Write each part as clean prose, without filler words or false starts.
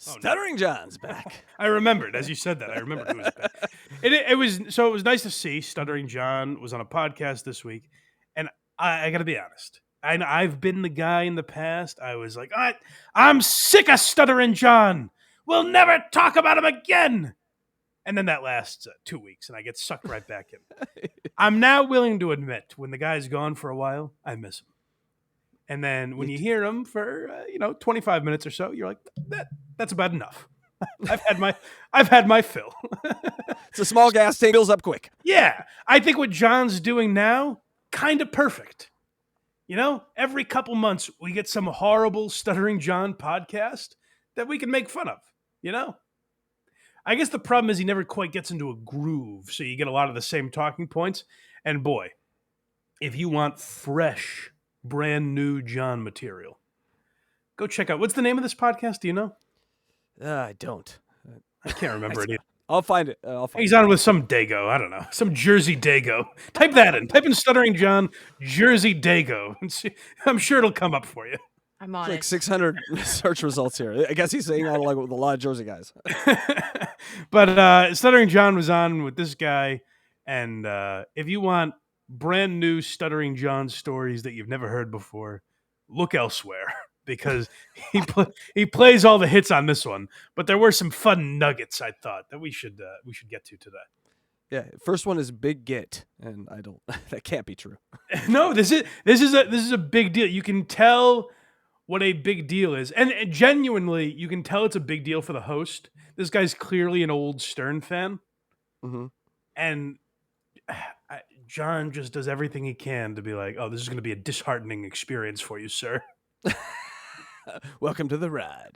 Stuttering John's back. I remembered as you said that. I remembered who was back. It was nice to see Stuttering John was on a podcast this week, and I got to be honest. I've been the guy in the past. I was like, I'm sick of Stuttering John. We'll never talk about him again. And then that lasts 2 weeks, and I get sucked right back in. I'm now willing to admit when the guy's gone for a while, I miss him. And then when you hear him for 25 minutes or so, you're like, that's about enough. I've had my fill. It's a small gas tank, fills up quick. Yeah, I think what John's doing now, kind of perfect. Every couple months we get some horrible Stuttering John podcast that we can make fun of. I guess the problem is he never quite gets into a groove, so you get a lot of the same talking points. And boy, if you want fresh, brand new John material, go check out. What's the name of this podcast? Do you know? I don't. I can't remember it either. I'll find it. He's on with some Dago. I don't know. Some Jersey Dago. Type that in. Type in Stuttering John, Jersey Dago. I'm sure it'll come up for you. I'm on like 600 search results here. I guess he's saying on like with a lot of Jersey guys. But Stuttering John was on with this guy. And if you want brand new Stuttering John stories that you've never heard before, look elsewhere. Because he plays all the hits on this one, but there were some fun nuggets I thought that we should get to today. Yeah, first one is Big Get, and I don't. That can't be true. No, this is a big deal. You can tell what a big deal is, and genuinely, you can tell it's a big deal for the host. This guy's clearly an old Stern fan, and John just does everything he can to be like, "Oh, this is going to be a disheartening experience for you, sir." Welcome to the ride.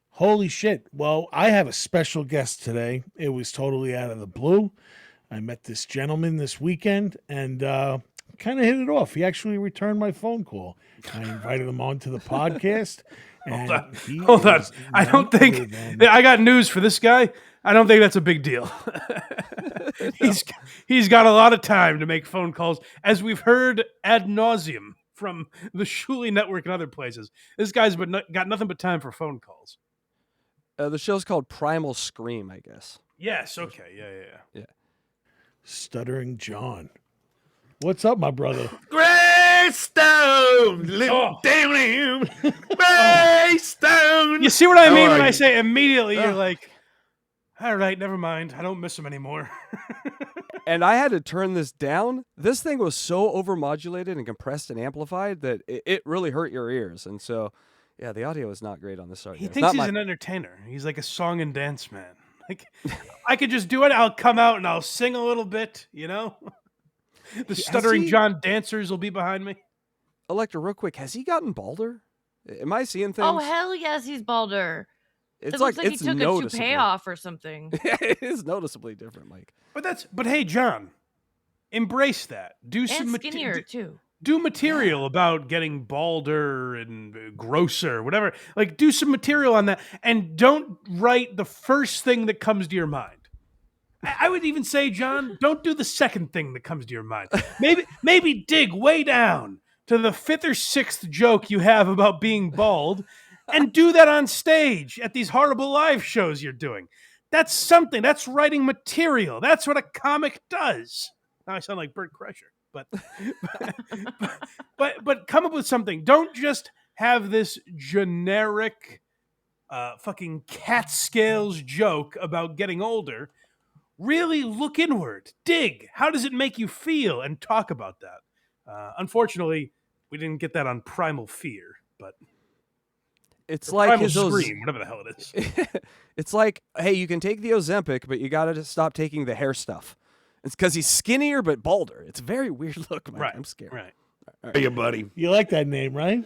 Holy shit. Well, I have a special guest today. It was totally out of the blue. I met this gentleman this weekend and kind of hit it off. He actually returned my phone call. I invited him onto the podcast. Hold on. I don't think I got news for this guy. I don't think that's a big deal. He's got a lot of time to make phone calls, as we've heard ad nauseum from the Shuli Network and other places. This guy's got nothing but time for phone calls. The show's called Primal Scream, I guess. Yes, okay. Yeah. Stuttering John. What's up, my brother? Greystone! Damn Greystone! You see what I mean when I say immediately, you're like, all right, never mind. I don't miss him anymore. And I had to turn this down. This thing was so overmodulated and compressed and amplified that it really hurt your ears. And so, yeah, the audio is not great on this. He thinks he's an entertainer. He's like a song and dance man. Like, I could just do it. I'll come out and I'll sing a little bit, The Stuttering John dancers will be behind me. Electra, real quick, has he gotten balder? Am I seeing things? Oh, hell yes, he's balder. It looks like he took a toupee off or something. It is noticeably different, Mike. But hey, John, embrace that. Do and some skinnier too. Do material about getting balder and grosser, whatever. Like, do some material on that, and don't write the first thing that comes to your mind. I would even say, John, don't do the second thing that comes to your mind. Maybe dig way down to the fifth or sixth joke you have about being bald, and do that on stage at these horrible live shows you're doing. That's something. That's writing material. That's what a comic does. Now I sound like Bert Kreischer, but come up with something. Don't just have this generic fucking Catskills joke about getting older. Really look inward. Dig. How does it make you feel? And talk about that. Unfortunately, we didn't get that on Primal Fear, but it's like Primal Scream, whatever the hell it is. It's like, hey, you can take the Ozempic, but you got to stop taking the hair stuff. It's because he's skinnier but balder. It's a very weird look, Mike. Right. I'm scared. Right. Hey, buddy. You like that name, right?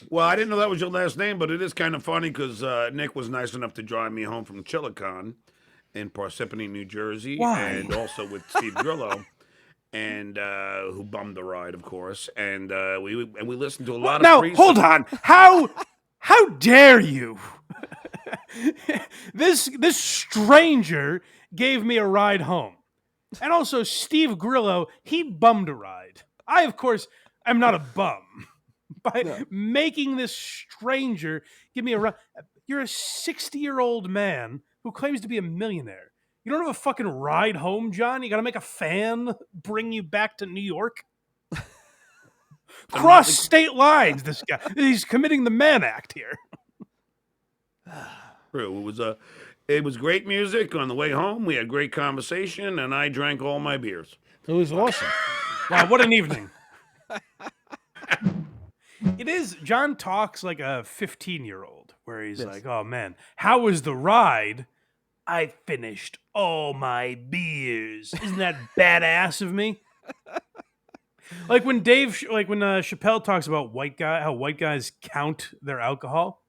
Well, I didn't know that was your last name, but it is kind of funny because Nick was nice enough to drive me home from Chillicothe in Parsippany, New Jersey. Why? And also with Steve Grillo, and who bummed the ride, of course. And we listened to a lot of Now, free hold on. How dare you? This stranger gave me a ride home. And also, Steve Grillo, he bummed a ride. I, of course, am not a bum. by making this stranger give me a run. You're a 60-year-old man who claims to be a millionaire. You don't have a fucking ride home, John? You got to make a fan bring you back to New York? Cross state lines, this guy. He's committing the Mann Act here. It was great music on the way home. We had great conversation, and I drank all my beers. It was awesome. Wow, what an evening. It is. John talks like a 15-year-old, where he's like, oh, man, how was the ride? I finished all my beers. Isn't that badass of me? Like when Chappelle talks about how white guys count their alcohol.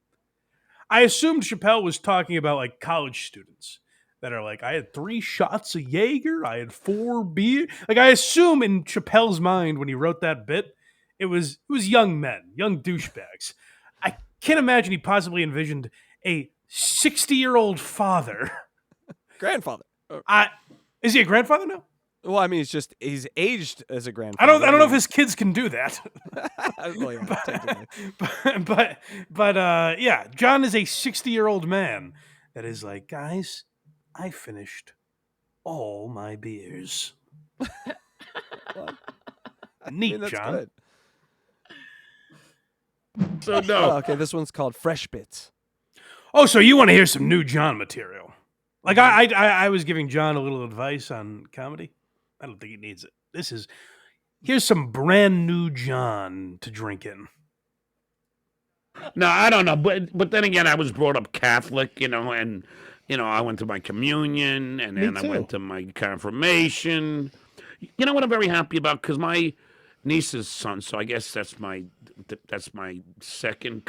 I assumed Chappelle was talking about like college students that are like, I had 3 shots of Jaeger, I had 4 beer. Like I assume in Chappelle's mind when he wrote that bit, it was young men, young douchebags. I can't imagine he possibly envisioned a 60-year-old father, grandfather. Is he a grandfather now? Well, I mean, he's aged as a grandfather. I don't know if his kids can do that. Well, but yeah, John is a 60-year-old man that is like, guys, I finished all my beers. Well, Neat, that's John. good. So no. Okay, this one's called Fresh Bits. Oh, so you want to hear some new John material? Like I was giving John a little advice on comedy. I don't think he needs it. Here's some brand new John to drink in. No, I don't know, but then again, I was brought up Catholic, and I went to my communion, and then I went to my confirmation. You know what I'm very happy about? Because my niece's son, so I guess that's my second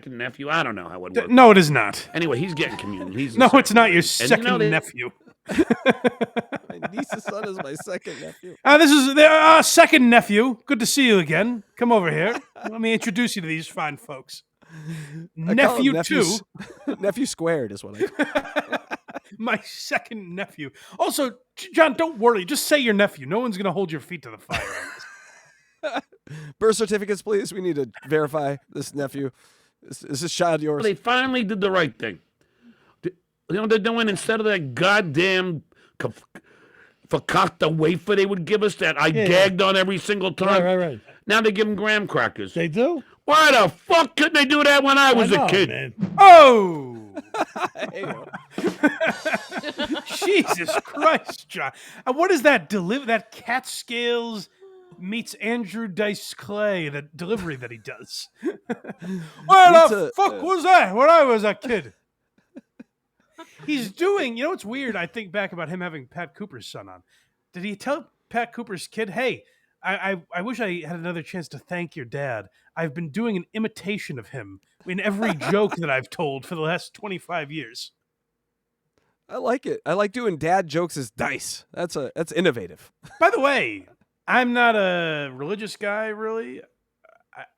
nephew. I don't know how it works. No, it is not. Anyway, he's getting communion. It's not your second nephew. My niece's son is my second nephew. This is their second nephew. Good to see you again. Come over here. Let me introduce you to these fine folks. Nephew 2. Nephew squared is what I call it. My second nephew. Also, John, don't worry. Just say your nephew. No one's going to hold your feet to the fire on this. Birth certificates, please. We need to verify this nephew. Is this child yours? They finally did the right thing. They're doing, instead of that goddamn fakakta wafer they would give us that I gagged on every single time. Right. Now they give them graham crackers. They do? Why the fuck couldn't they do that when I was a kid? Man. Oh! Jesus Christ, John. What is that that Catskills meets Andrew Dice Clay, that delivery that he does? What the fuck was that when I was a kid? He's doing, what's weird? I think back about him having Pat Cooper's son on. Did he tell Pat Cooper's kid, hey, I wish I had another chance to thank your dad. I've been doing an imitation of him in every joke that I've told for the last 25 years. I like it. I like doing dad jokes as dice. That's innovative. By the way, I'm not a religious guy, really.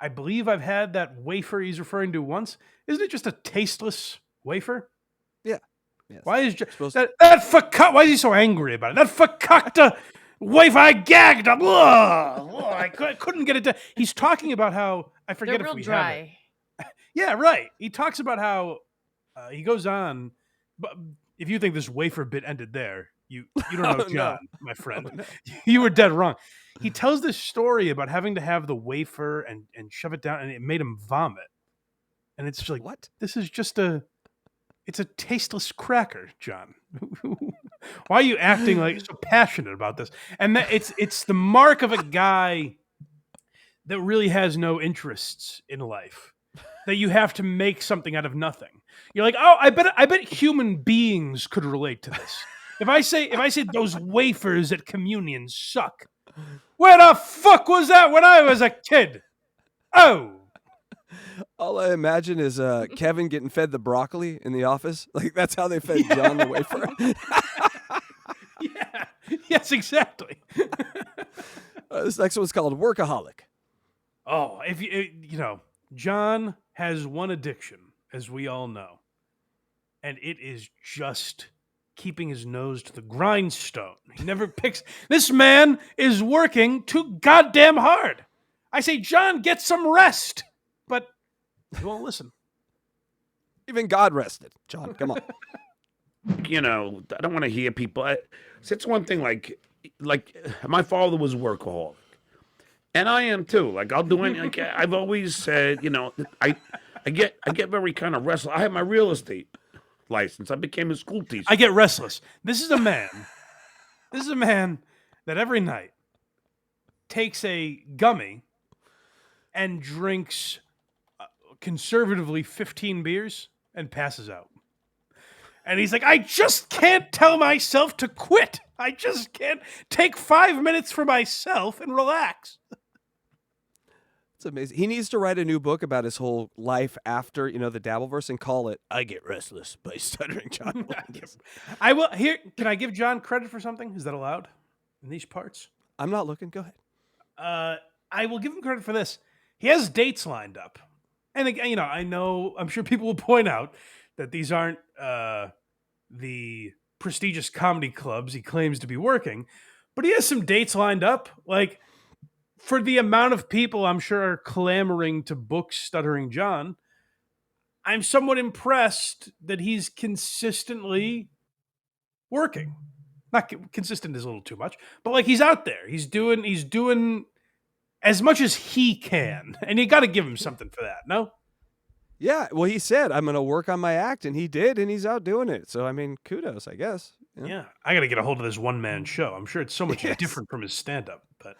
I believe I've had that wafer he's referring to once. Isn't it just a tasteless wafer? Yeah. Yes. Why is why is he so angry about it? That fakakta wafer, I gagged him. I couldn't get it done. He's talking about how, I forget They're if real we dry. have it. Yeah, right. He talks about how he goes on, but if you think this wafer bit ended there, you don't know John, my friend. No. You were dead wrong. He tells this story about having to have the wafer and shove it down, and it made him vomit. And it's like, what? This is just it's a tasteless cracker, John. Why are you acting like so passionate about this? And it's the mark of a guy that really has no interests in life. That you have to make something out of nothing. You're like, oh, I bet human beings could relate to this. If I say those wafers at communion suck, where the fuck was that when I was a kid? Oh. All I imagine is Kevin getting fed the broccoli in the office. Like that's how they fed John the wafer. Yeah. Yes, exactly. This next one's called Workaholic. Oh, John has one addiction, as we all know, and it is just keeping his nose to the grindstone. He never picks. This man is working too goddamn hard. I say, John, get some rest. But he won't listen. Even God rested. John, come on. I don't want to hear people. It's one thing, like my father was a workaholic, and I am too. Like I'll do anything. Like I've always said, I get very kind of restless. I have my real estate license. I became a school teacher. I get restless. This is a man that every night takes a gummy and drinks conservatively 15 beers and passes out. And he's like, I just can't tell myself to quit. I just can't take 5 minutes for myself and relax. It's amazing. He needs to write a new book about his whole life after, the Dabbleverse and call it I Get Restless by Stuttering John. I will. Here, can I give John credit for something? Is that allowed in these parts? I'm not looking. Go ahead. I will give him credit for this. He has dates lined up. And again, I'm sure people will point out that these aren't the prestigious comedy clubs he claims to be working, but he has some dates lined up. Like, for the amount of people I'm sure are clamoring to book Stuttering John, I'm somewhat impressed that he's consistently working. Not consistent is a little too much, but like he's out there. He's doing as much as he can, and you got to give him something for that. No? Yeah, well, he said, I'm going to work on my act, and he did, and he's out doing it. So, kudos, I guess. Yeah. I got to get a hold of this one-man show. I'm sure it's so much different from his stand-up, but...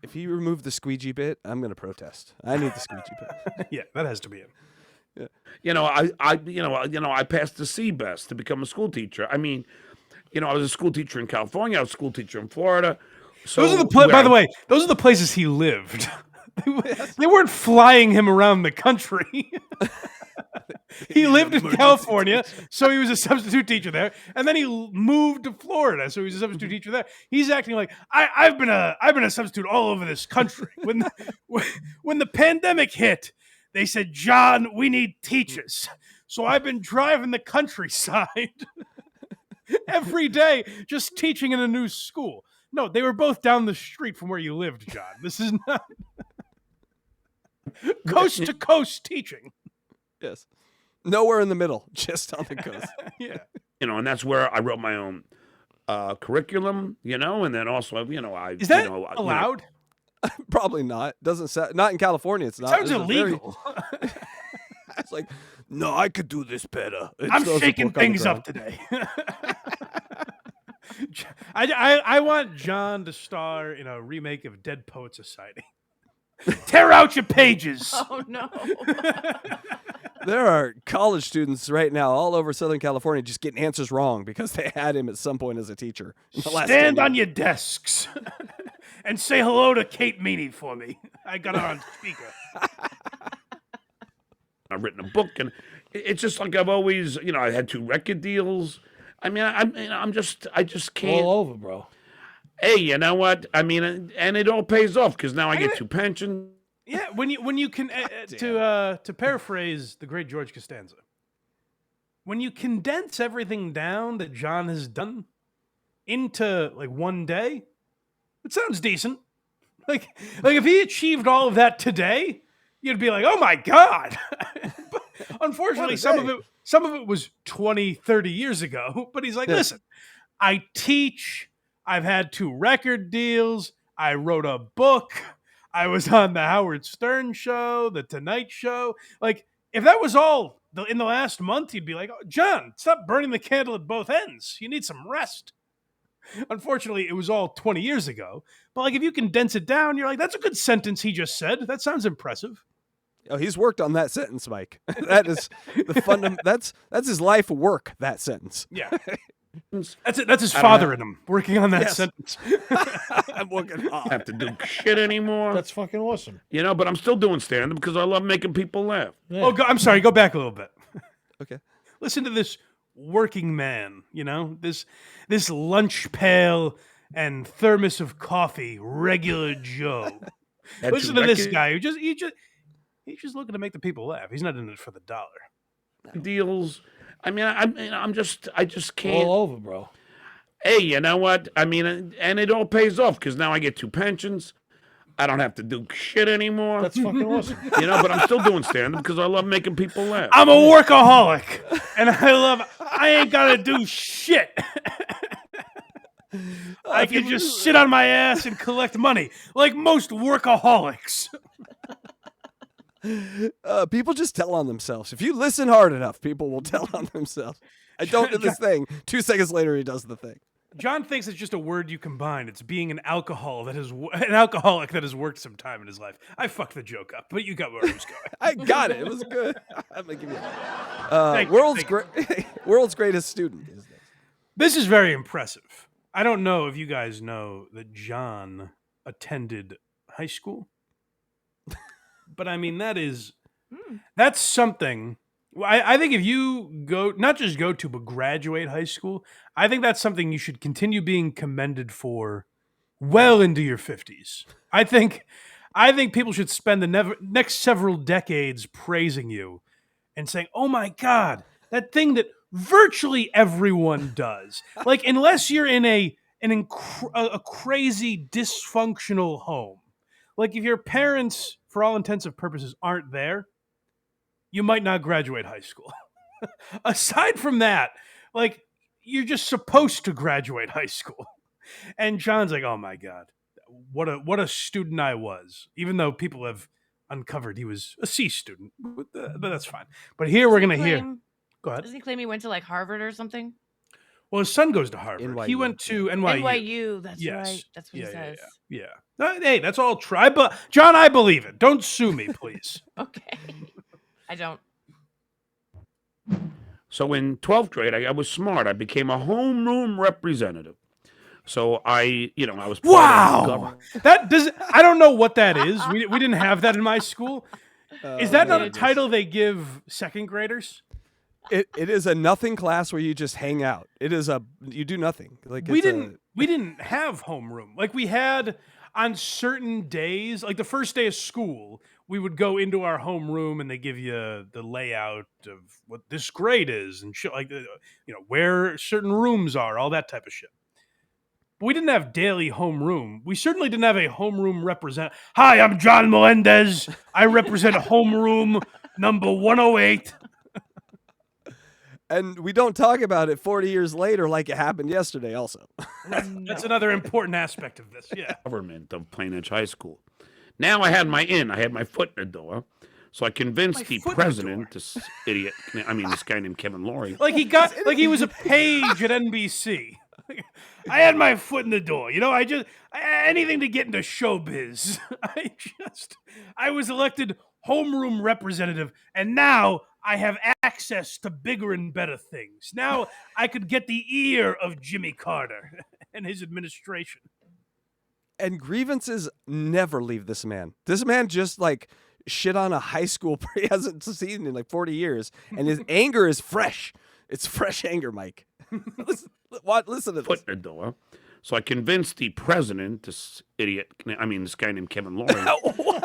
If he removed the squeegee bit, I'm going to protest. I need the squeegee bit. Yeah, that has to be it. Yeah. I passed the CBEST to become a school teacher. I was a school teacher in California. I was a school teacher in Florida. So those are by the way, those are the places he lived. They weren't flying him around the country. He lived in California, so he was a substitute teacher there, and then he moved to Florida, so he was a substitute teacher there. He's acting like I've been a substitute all over this country. When the pandemic hit, they said, John, we need teachers. So I've been driving the countryside every day, just teaching in a new school. No, they were both down the street from where you lived, John. This is not coast to coast teaching. Yes. Nowhere in the middle, just on the coast. Yeah. And that's where I wrote my own curriculum, and then also, Is that allowed? Probably not. Doesn't sound, not in California. It's not. Sounds illegal. It's like, no, I could do this better. I'm shaking things up today. I want John to star in a remake of Dead Poet Society. Tear out your pages. Oh, no. There are college students right now all over Southern California just getting answers wrong because they had him at some point as a teacher. Stand on your desks and say hello to Kate Meany for me. I got her on speaker. I've written a book, and it's just like I've always, I had 2 record deals. I just can't. All over, bro. Hey, you know what? And it all pays off because now I get 2 pensions. Yeah, when you can to paraphrase the great George Costanza, when you condense everything down that John has done into like one day, it sounds decent. Like if he achieved all of that today, you'd be like, oh my God. But unfortunately, some of it was 20, 30 years ago. But he's like, listen, I teach, I've had 2 record deals, I wrote a book, I was on the Howard Stern show, the Tonight Show. Like, if that was all in the last month, you'd be like, oh, John, stop burning the candle at both ends. You need some rest. Unfortunately, it was all 20 years ago. But like, if you condense it down, you're like, that's a good sentence he just said. That sounds impressive. Oh, he's worked on that sentence, Mike. That is the that's his life work, that sentence. Yeah. That's his father in him, working on that sentence. I'm working hard. I don't have to do shit anymore. That's fucking awesome. But I'm still doing stand-up because I love making people laugh. Yeah. Oh, I'm sorry. Go back a little bit. Okay. Listen to this working man, this lunch pail and thermos of coffee, regular Joe. Listen to this guy who he's just looking to make the people laugh. He's not in it for the dollar. Deals. I just can't. All over, bro. Hey, you know what? And it all pays off because now I get 2 pensions. I don't have to do shit anymore. That's fucking awesome. But I'm still doing stand-up because I love making people laugh. I'm a workaholic, and I ain't got to do shit. I can just sit on my ass and collect money like most workaholics. People just tell on themselves. If you listen hard enough, people will tell on themselves. I don't do this thing. 2 seconds later, he does the thing. John thinks it's just a word you combine. It's being an alcoholic that has worked some time in his life. I fucked the joke up, but you got where I was going. I got it. It was good. I'm gonna give you world's greatest student is this. This is very impressive. I don't know if you guys know that John attended high school, but I mean that's something. I think if you not just go to, but graduate high school, I think that's something you should continue being commended for well into your 50s. I think people should spend the next several decades praising you and saying, oh my God, that thing that virtually everyone does. Like, unless you're in a crazy dysfunctional home, like if your parents, for all intents and purposes, aren't there, you might not graduate high school. Aside from that, like, you're just supposed to graduate high school. And John's like, oh my God, what a student I was. Even though people have uncovered he was a C student, but that's fine. But here we're going to hear. Go ahead. Doesn't he claim he went to like Harvard or something? Well, his son goes to Harvard. NYU. He went to NYU. NYU, that's Yes. right. That's what he says. Yeah. Hey, that's all try. But John, I believe it. Don't sue me, please. Okay. I don't. So in 12th grade, I was smart. I became a homeroom representative. So I was part of the Wow. government. I don't know what that is. We didn't have that in my school. Is that not a title they give second graders? It is a nothing class where you just hang out. You do nothing. Like We didn't have homeroom. Like, we had on certain days, like the first day of school, we would go into our homeroom and they give you the layout of what this grade is and shit, like, where certain rooms are, all that type of shit. But we didn't have daily homeroom. We certainly didn't have a homeroom representative. Hi, I'm John Melendez. I represent homeroom number 108. And we don't talk about it 40 years later like it happened yesterday also. That's another important aspect of this, yeah. Government of Plainedge High School. Now I had my foot in the door. So I convinced the president, this idiot, this guy named Kevin Laurie. Like he was a page at NBC. I had my foot in the door. Anything to get into showbiz. I was elected homeroom representative, and now I have access to bigger and better things. Now I could get the ear of Jimmy Carter and his administration. And grievances never leave this man. This man just like shit on a high school he hasn't seen in like 40 years, and his anger is fresh. It's fresh anger, Mike. Listen to this. Foot in the door. So I convinced the president, this idiot, this guy named Kevin Laurie,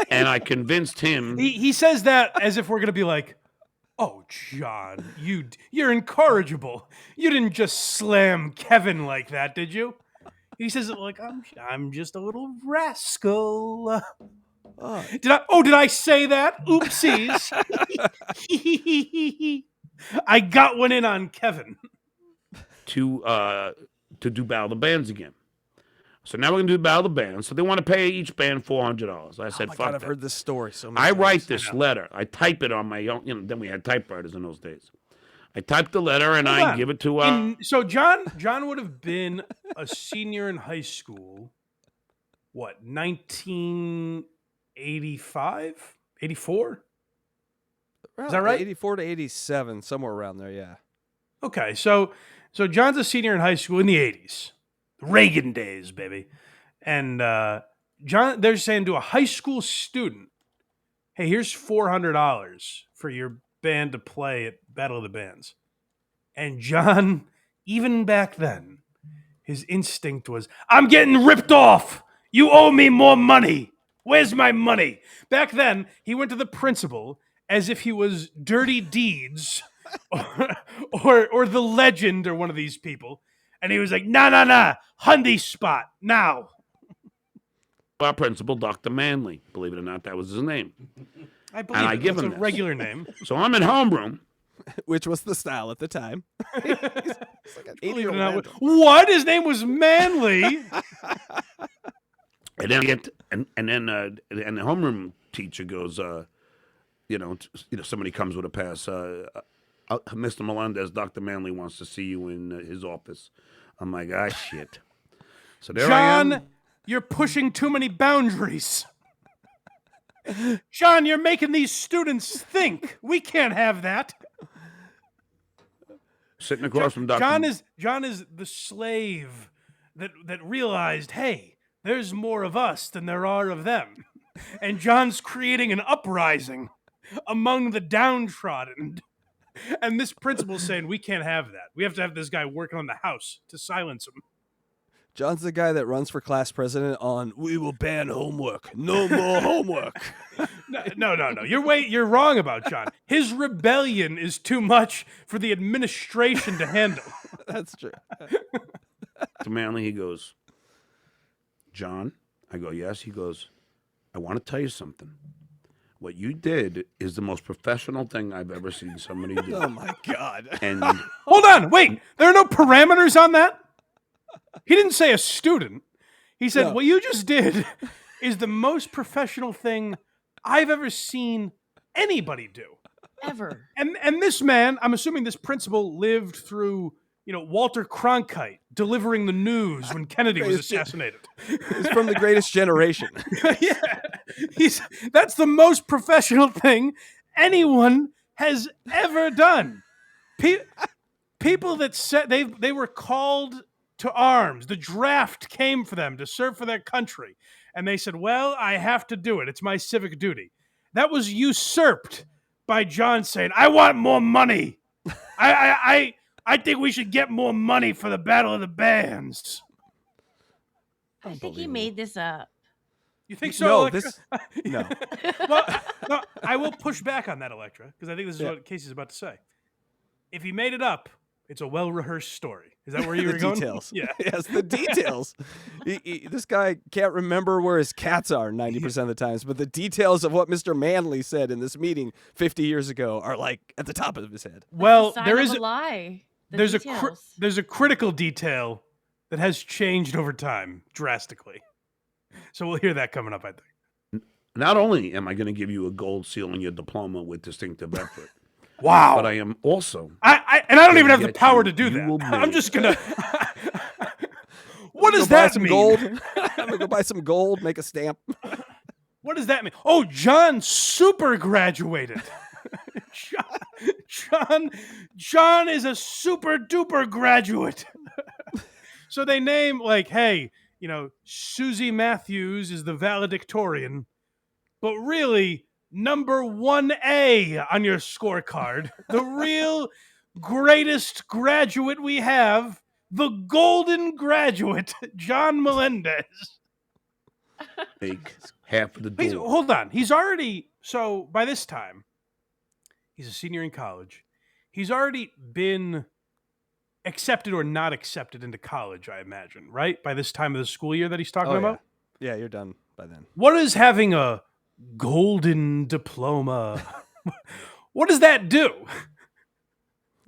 and I convinced him. He says that as if we're going to be like, oh, John, you're incorrigible. You didn't just slam Kevin like that, did you? He says it like, I'm just a little rascal. Did I say that? Oopsies. I got one in on Kevin. To do Battle of the Bands again. So now we're going to do Battle of the Bands. So they want to pay each band $400. I said, fuck God, that. I've heard this story so many I times. write this letter. I type it on my own. Then we had typewriters in those days. I type the letter and I give it to... So John would have been a senior in high school, 1985? 84? Is that right? 84 to 87, somewhere around there, yeah. Okay, so John's a senior in high school in the 80s. Reagan days, baby. And John, they're saying to a high school student, hey, here's $400 for your band to play at Battle of the Bands. And John, even back then, his instinct was, I'm getting ripped off. You owe me more money. Where's my money? Back then, he went to the principal as if he was Dirty Deeds or the Legend or one of these people. And he was like, nah, Hundy spot, now. our principal, Dr. Manley. Believe it or not, that was his name. I believe I give it's him a this. regular name. So I'm in homeroom. Which was the style at the time. He's like an 80-year-old man. What? His name was Manly. And then and the homeroom teacher goes, somebody comes with a pass. Mr. Melendez, Dr. Manley wants to see you in his office. I'm like, shit. So there I am. John, you're pushing too many boundaries. John, you're making these students think. We can't have that. Sitting across from Dr. John is the slave that realized, hey, there's more of us than there are of them. And John's creating an uprising among the downtrodden. And this principal's saying, we can't have that. We have to have this guy working on the house to silence him. John's the guy that runs for class president on "We will ban homework. No more homework." No. You're wrong about John. His rebellion is too much for the administration to handle. That's true. To Manley, he goes, John? I go, yes. He goes, I want to tell you something. What you did is the most professional thing I've ever seen somebody do. Oh, my God. And Hold on. Wait. There are no parameters on that? He didn't say a student. He said, No. what you just did is the most professional thing I've ever seen anybody do. Ever. And this man, I'm assuming this principal lived through, Walter Cronkite delivering the news when Kennedy was assassinated. He's from the Greatest Generation. Yeah. That's the most professional thing anyone has ever done. People that said they were called to arms. The draft came for them to serve for their country. And they said, well, I have to do it. It's my civic duty. That was usurped by John saying, I want more money. I think we should get more money for the Battle of the Bands. I think he made this up. You think so? No, Electra? no. Well, no, I will push back on that, Electra, because I think this is Yeah. what Casey's about to say. If he made it up, it's a well-rehearsed story. Is that where you The were going? details. Yeah. Yes, the details. This guy can't remember where his cats are 90% of the times, but the details of what Mr. Manley said in this meeting 50 years ago are like at the top of his head. Well, Sign there of is a lie. The there's details. there's a critical detail that has changed over time drastically. So we'll hear that coming up, I think. not only am I going to give you a gold seal on your diploma with distinctive effort, Wow. but I am also I don't even have the get power you. to do You will that. I'm make- just gonna. What Go does buy that some mean? gold. I'm gonna go buy some gold, make a stamp. What does that mean? Oh, John super graduated. John is a super duper graduate. So they name hey, Susie Matthews is the valedictorian, but really number 1A on your scorecard, the real greatest graduate we have, the golden graduate, John Melendez. make half of the door. Hold on. He's already, so by this time, he's a senior in college. He's already been accepted or not accepted into college, I imagine, right? By this time of the school year that he's talking about? Yeah, you're done by then. What is having a golden diploma? What does that do?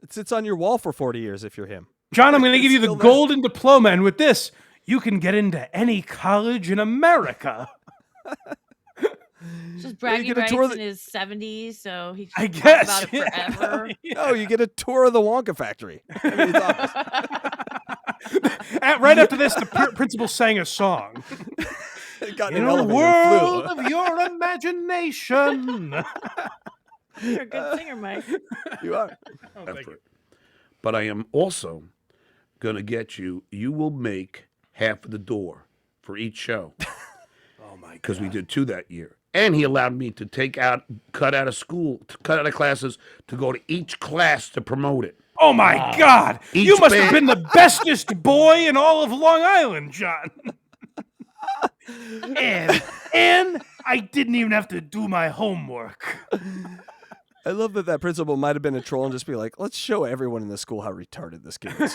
It sits on your wall for 40 years if you're him. John, I'm going to give you the still there. golden diploma, and with this, you can get into any college in America. Just bragging get a rights tour in that- his 70s, so he I can talk guess. about it yeah. forever. Oh, you get a tour of the Wonka factory. I mean, it's obvious. Right after this, the principal sang a song. It got In an a elevator and world flew. of your imagination. You're a good singer, Mike. You are. Oh, thank you. effort. But I am also going to get you. You will make half of the door for each show Oh my because we did 2 that year. And he allowed me to cut out of school, to cut out of classes, to go to each class to promote it. Oh my God! Each You must have band- been the bestest boy in all of Long Island, John. and I didn't even have to do my homework. I love that principal might have been a troll and just be like, let's show everyone in the school how retarded this kid is.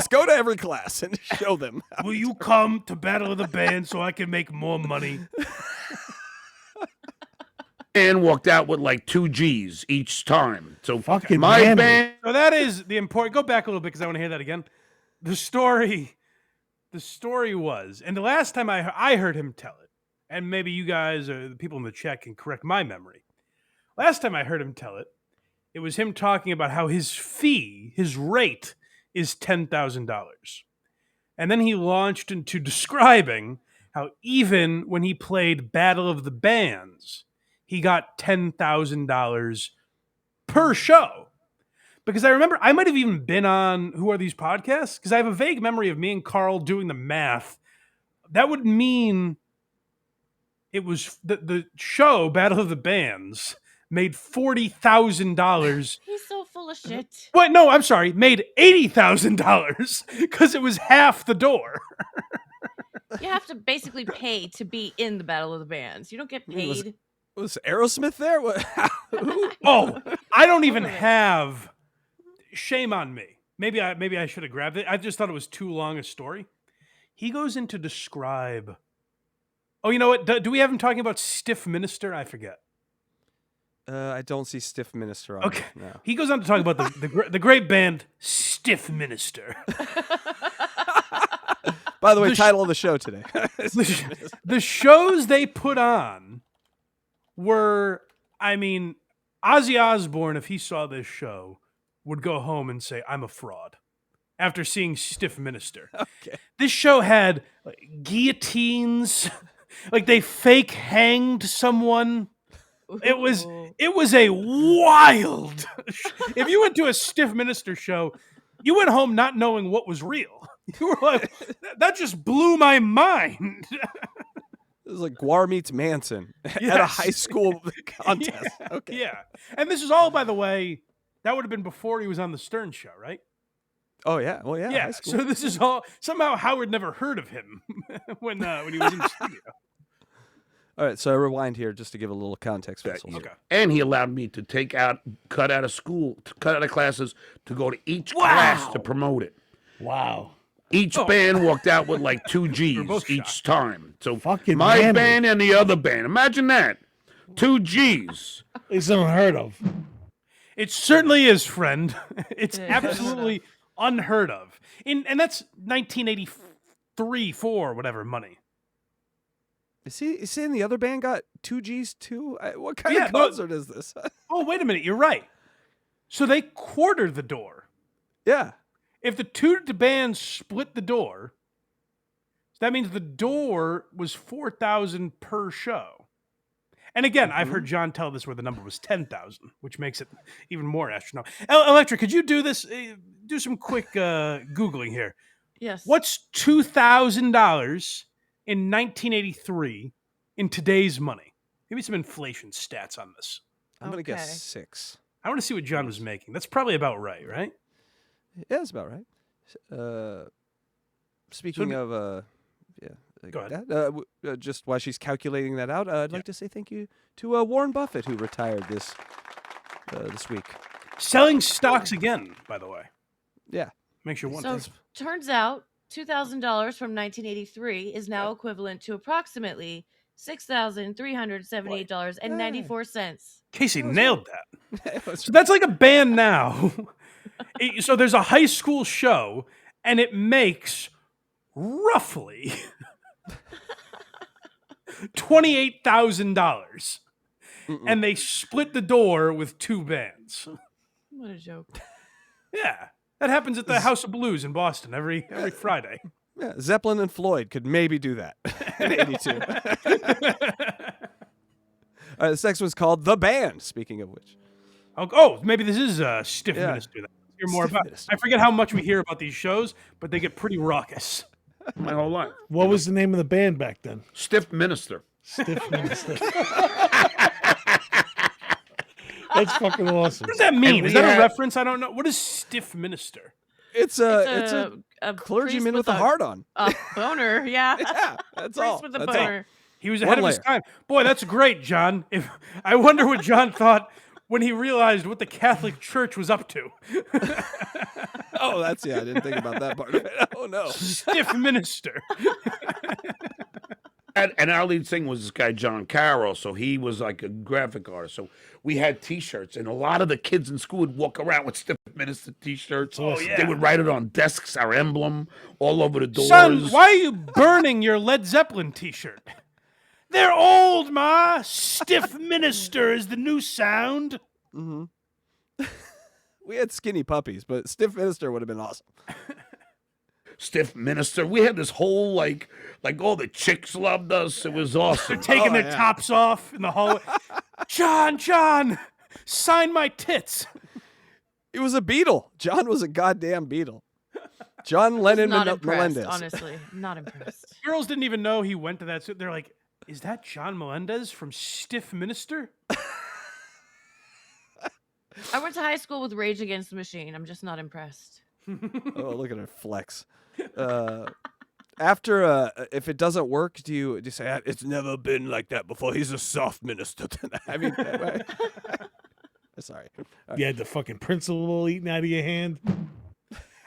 Go to every class and show them. Will you come to Battle of the Band so I can make more money? And walked out with like 2 G's each time. So Fucking my manly. band. So that is the important. Go back a little bit because I want to hear that again. The story was, and the last time I heard him tell it, and maybe you guys or the people in the chat can correct my memory. Last time I heard him tell it, it was him talking about how his rate is $10,000. And then he launched into describing how even when he played Battle of the Bands, he got $10,000 per show. Because I remember I might have even been on Who Are These Podcasts? Because I have a vague memory of me and Carl doing the math. That would mean it was the show Battle of the Bands made $40,000. He's so full of shit. Wait, no, I'm sorry. Made $80,000 because it was half the door. You have to basically pay to be in the Battle of the Bands. You don't get paid. Was Aerosmith there? What? Who? Oh, I don't even have. Shame on me. Maybe I should have grabbed it. I just thought it was too long a story. He goes in to describe. Oh, you know what? Do we have him talking about Stiff Minister? I forget. I don't see Stiff Minister on Okay. it, no. He goes on to talk about the great band Stiff Minister. By the way, The sh- title of the show today. The shows they put on were, I mean, Ozzy Osbourne, if he saw this show, would go home and say, I'm a fraud after seeing Stiff Minister. Okay. This show had like, guillotines, like they fake hanged someone. It was a wild. If you went to a Stiff Minister show, you went home not knowing what was real. You were like, that just blew my mind. It was like Guar meets Manson at a Yes. high school contest. Yeah. Okay. Yeah. And this is all, by the way, that would have been before he was on the Stern Show, right? Oh yeah. Well, yeah. High school. So this is all somehow Howard never heard of him when he was in the studio. All right. So I rewind here just to give a little context. For this whole Okay. And he allowed me to cut out of classes to go to each class to promote it. Wow. Each band walked out with like 2 G's both each shocked. time. So Fucking my manly. band and the other band. Imagine that. 2 G's. It's unheard of. It certainly is, friend. It's It is. absolutely unheard of. And that's 1983, 4, whatever money. Is he saying the other band got 2 G's too? What kind Yeah, of no- concert is this? Oh, wait a minute. You're right. So they quartered the door. Yeah. If the two bands split the door, that means the door was $4,000 per show. And again, I've heard John tell this where the number was 10,000, which makes it even more astronomical. Electra, could you do this? Do some quick Googling here. Yes. What's $2,000 in 1983 in today's money? Give me some inflation stats on this. I'm gonna Okay. guess 6. I want to see what John was making. That's probably about right? Yeah, that's about right. Speaking of, yeah. Go ahead. That, just while she's calculating that out, I'd like to say thank you to Warren Buffett, who retired this week. Selling stocks again, by the way. Yeah. Makes you So wonder. turns out $2,000 from 1983 is now equivalent to approximately $6,378.94. Casey nailed that. It was- So that's like a band now. So there's a high school show, and it makes roughly $28,000, and they split the door with 2 bands. What a joke. Yeah, that happens at the House of Blues in Boston every Friday. yeah, Zeppelin and Floyd could maybe do that in 82. All right, this next one's called The Band, speaking of which. Oh, maybe this is Stiff Yeah. Minister. Let's hear more Stiff about. Minister. I forget how much we hear about these shows, but they get pretty raucous. My whole life. What was the name of the band back then? Stiff Minister. Stiff Minister. That's fucking awesome. What does that mean? And Is we that a had- reference? I don't know. What is Stiff Minister? It's a priest clergyman with a heart on. A boner, yeah. Yeah, that's Priest all. with a That's boner. He was One ahead of his layer. time. Boy, that's great, John. I wonder what John thought when he realized what the Catholic Church was up to. Oh, I didn't think about that part of it. Oh no. Stiff minister. And our lead singer was this guy, John Carroll, so he was like a graphic artist. So we had T-shirts, and a lot of the kids in school would walk around with Stiff Minister T-shirts. Oh, yeah. They would write it on desks, our emblem, all over the doors. Son, why are you burning your Led Zeppelin T-shirt? They're old, Ma. Stiff minister is the new sound. Mm-hmm. We had skinny puppies, but Stiff Minister would have been awesome. Stiff Minister. We had this whole, like all the chicks loved us. It was awesome. Taking their tops off in the hallway. John, sign my tits. He was a Beatle. John was a goddamn Beatle. John Lennon Not impressed, Melendez. honestly. Not impressed. Girls didn't even know he went to that. So they're like, is that John Melendez from Stiff Minister? I went to high school with Rage Against the Machine. I'm just not impressed. Oh, look at her flex. After, if it doesn't work, do you say, it's never been like that before? He's a soft minister. I mean, sorry. You had the fucking principal eating out of your hand.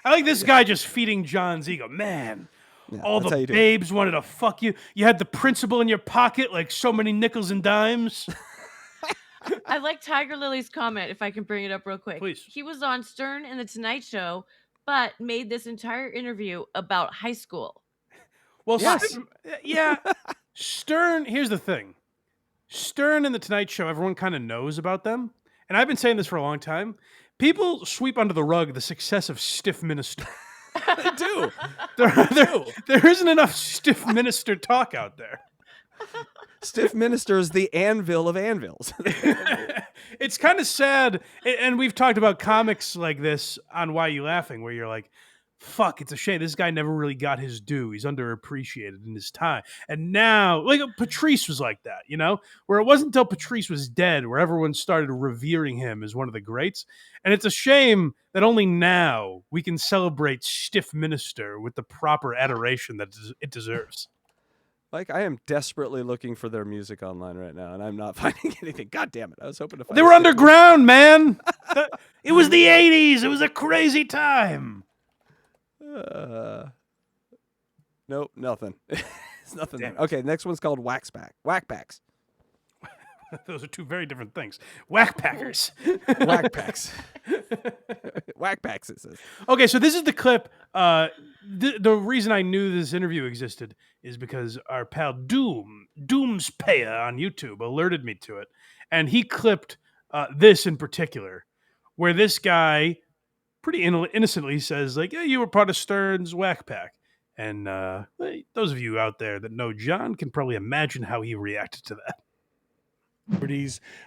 I like this guy just feeding John's ego. Man, Yeah, all that's how the you do it. babes wanted to fuck you. You had the principal in your pocket like so many nickels and dimes. I like Tiger Lily's comment, if I can bring it up real quick. Please. He was on Stern and The Tonight Show, but made this entire interview about high school. Well, Yes. yeah. Stern, here's the thing. Stern and The Tonight Show, everyone kind of knows about them. And I've been saying this for a long time. People sweep under the rug the success of Stiff Minister. They do. There isn't enough Stiff Minister talk out there. Stiff Minister is the anvil of anvils. It's kind of sad. And we've talked about comics like this on Why You Laughing, where you're like, fuck, it's a shame. This guy never really got his due. He's underappreciated in his time. And now, like Patrice was like that, you know, where it wasn't until Patrice was dead where everyone started revering him as one of the greats. And it's a shame that only now we can celebrate Stiff Minister with the proper adoration that it deserves. Like, I am desperately looking for their music online right now, and I'm not finding anything. God damn it. I was hoping to find They were Stiff underground, man. It was the 80s. It was a crazy time. Nope, nothing. It's nothing there. Damn it. Okay, next one's called Whackpacks. Those are two very different things. Whackpackers. Whackpacks. Whackpacks, it says. Okay, so this is the clip. The reason I knew this interview existed is because our pal Doomspaya on YouTube alerted me to it. And he clipped this in particular, where this guy pretty innocently says, like, yeah, you were part of Stern's Whackpack. And those of you out there that know John can probably imagine how he reacted to that.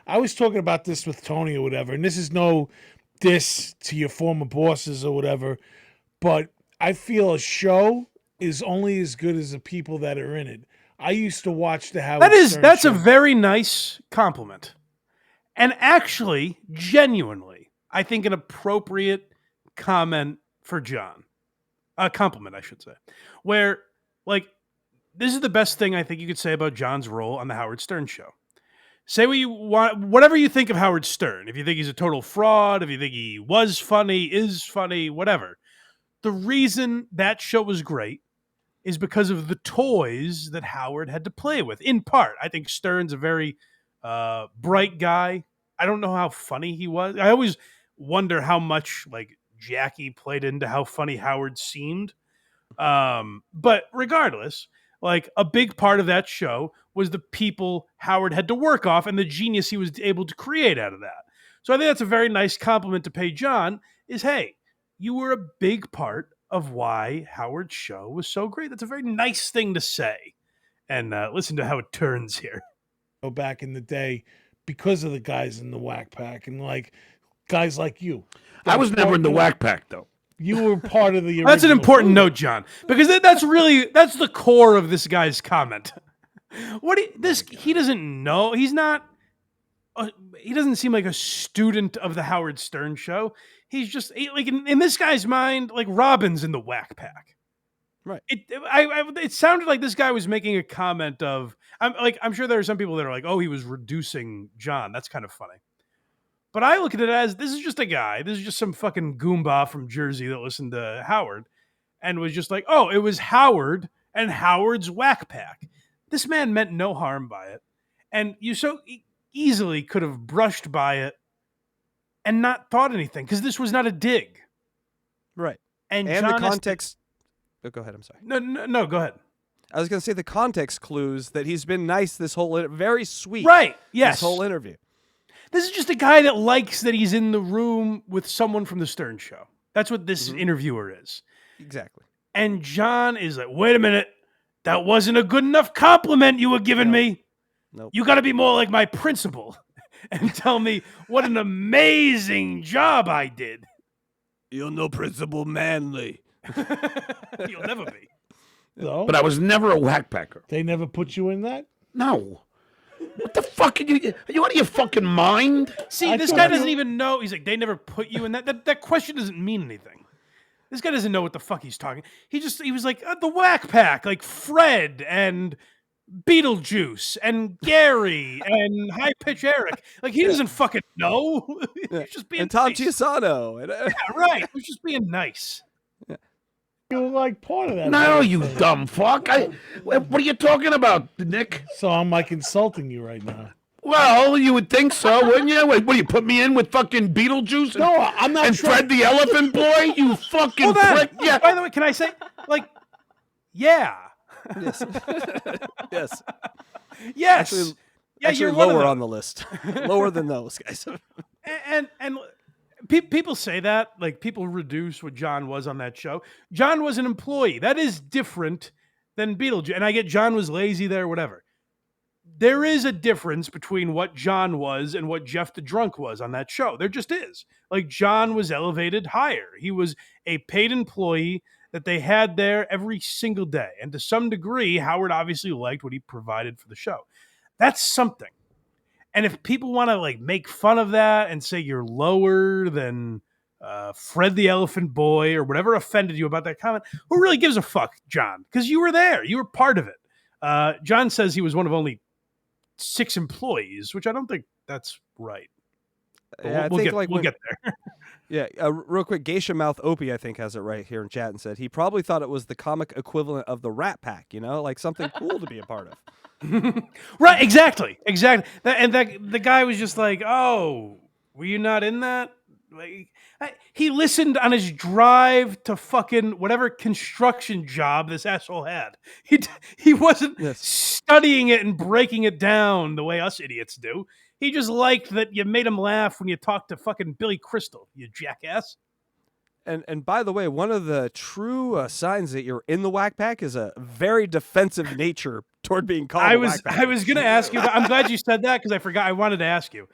I was talking about this with Tony or whatever, and this is no diss to your former bosses or whatever, but I feel a show is only as good as the people that are in it. I used to watch the Howard Stern That's show. a very nice compliment. And actually, genuinely, I think an appropriate comment for John. A compliment, I should say. Where, like, this is the best thing I think you could say about John's role on the Howard Stern show. Say what you want, whatever you think of Howard Stern. If you think he's a total fraud, if you think he was funny, is funny, whatever. The reason that show was great is because of the toys that Howard had to play with. In part, I think Stern's a very bright guy. I don't know how funny he was. I always wonder how much like Jackie played into how funny Howard seemed. But regardless, like a big part of that show was the people Howard had to work off and the genius he was able to create out of that. So I think that's a very nice compliment to pay John is, hey, you were a big part of why Howard's show was so great. That's a very nice thing to say. And listen to how it turns here. Back in the day because of the guys in the Whack Pack and like guys like you. I was never in the Whack Pack, though. You were part of the That's an original important group. note, John, because that's the core of this guy's comment. He doesn't know. He's not. He doesn't seem like a student of the Howard Stern show. He's just like in this guy's mind, like Robin's in the Whack Pack. Right. It sounded like this guy was making a comment of. I'm sure there are some people that are like, oh, he was reducing John. That's kind of funny. But I look at it as this is just a guy. This is just some fucking goomba from Jersey that listened to Howard and was just like, oh, it was Howard and Howard's Whackpack. This man meant no harm by it. And you so easily could have brushed by it and not thought anything because this was not a dig. Right. And the John context. Oh, go ahead. I'm sorry. No, go ahead. I was going to say the context clues that he's been nice this whole very sweet. Right. Yes. This whole interview. This is just a guy that likes that he's in the room with someone from the Stern Show. That's what this interviewer is. Exactly. And John is like, wait a minute. That wasn't a good enough compliment you were giving me. Nope. You got to be more like my principal and tell me what an amazing job I did. You're no Principal Manley. You'll never be. No, But I was never a whackpacker. they never put you in that. No. What the fuck? Are you out of your fucking mind? See, I this thought guy you- doesn't even know. He's like, they never put you in that. That question doesn't mean anything. This guy doesn't know what the fuck he's talking. He was like, the Whack Pack, like Fred and Beetlejuice and Gary and High Pitch Eric. Like, he doesn't fucking know. He's just being And Tom nice. Chiusano. And, Yeah, right. He's just being nice. You were like part of that. No, whole you thing. dumb fuck. What are you talking about, Nick? So I'm like insulting you right now. Well, you would think so, wouldn't you? What do you put me in with fucking Beetlejuice? No, I'm not And trying- Fred the Elephant Boy? You fucking Hold on. prick. Yeah. By the way, can I say, like, yeah. yes. Yes. Yes. Actually, yeah, actually you're one of lower them. on the list. Lower than those guys. And people say that, like, people reduce what John was on that show. John was an employee. That is different than Beetlejuice. And I get John was lazy there, whatever. There is a difference between what John was and what Jeff the Drunk was on that show. There just is. Like, John was elevated higher. He was a paid employee that they had there every single day. And to some degree, Howard obviously liked what he provided for the show. That's something. And if people want to, like, make fun of that and say you're lower than Fred the Elephant Boy or whatever offended you about that comment, who really gives a fuck, John? Because you were there. You were part of it. John says he was one of only 6 employees, which I don't think that's right. But Yeah, we'll get there. Yeah, real quick, Geisha Mouth Opie, I think, has it right here in chat and said he probably thought it was the comic equivalent of the Rat Pack, like something cool to be a part of. Right, exactly. The guy was just like, "Oh, were you not in that?" Like, he listened on his drive to fucking whatever construction job this asshole had. He wasn't studying it and breaking it down the way us idiots do. He just liked that you made him laugh when you talked to fucking Billy Crystal, you jackass. And by the way, one of the true signs that you're in the Whack Pack is a very defensive nature toward being called I a was Whack Pack. I was gonna ask you. I'm glad you said that because I forgot. I wanted to ask you,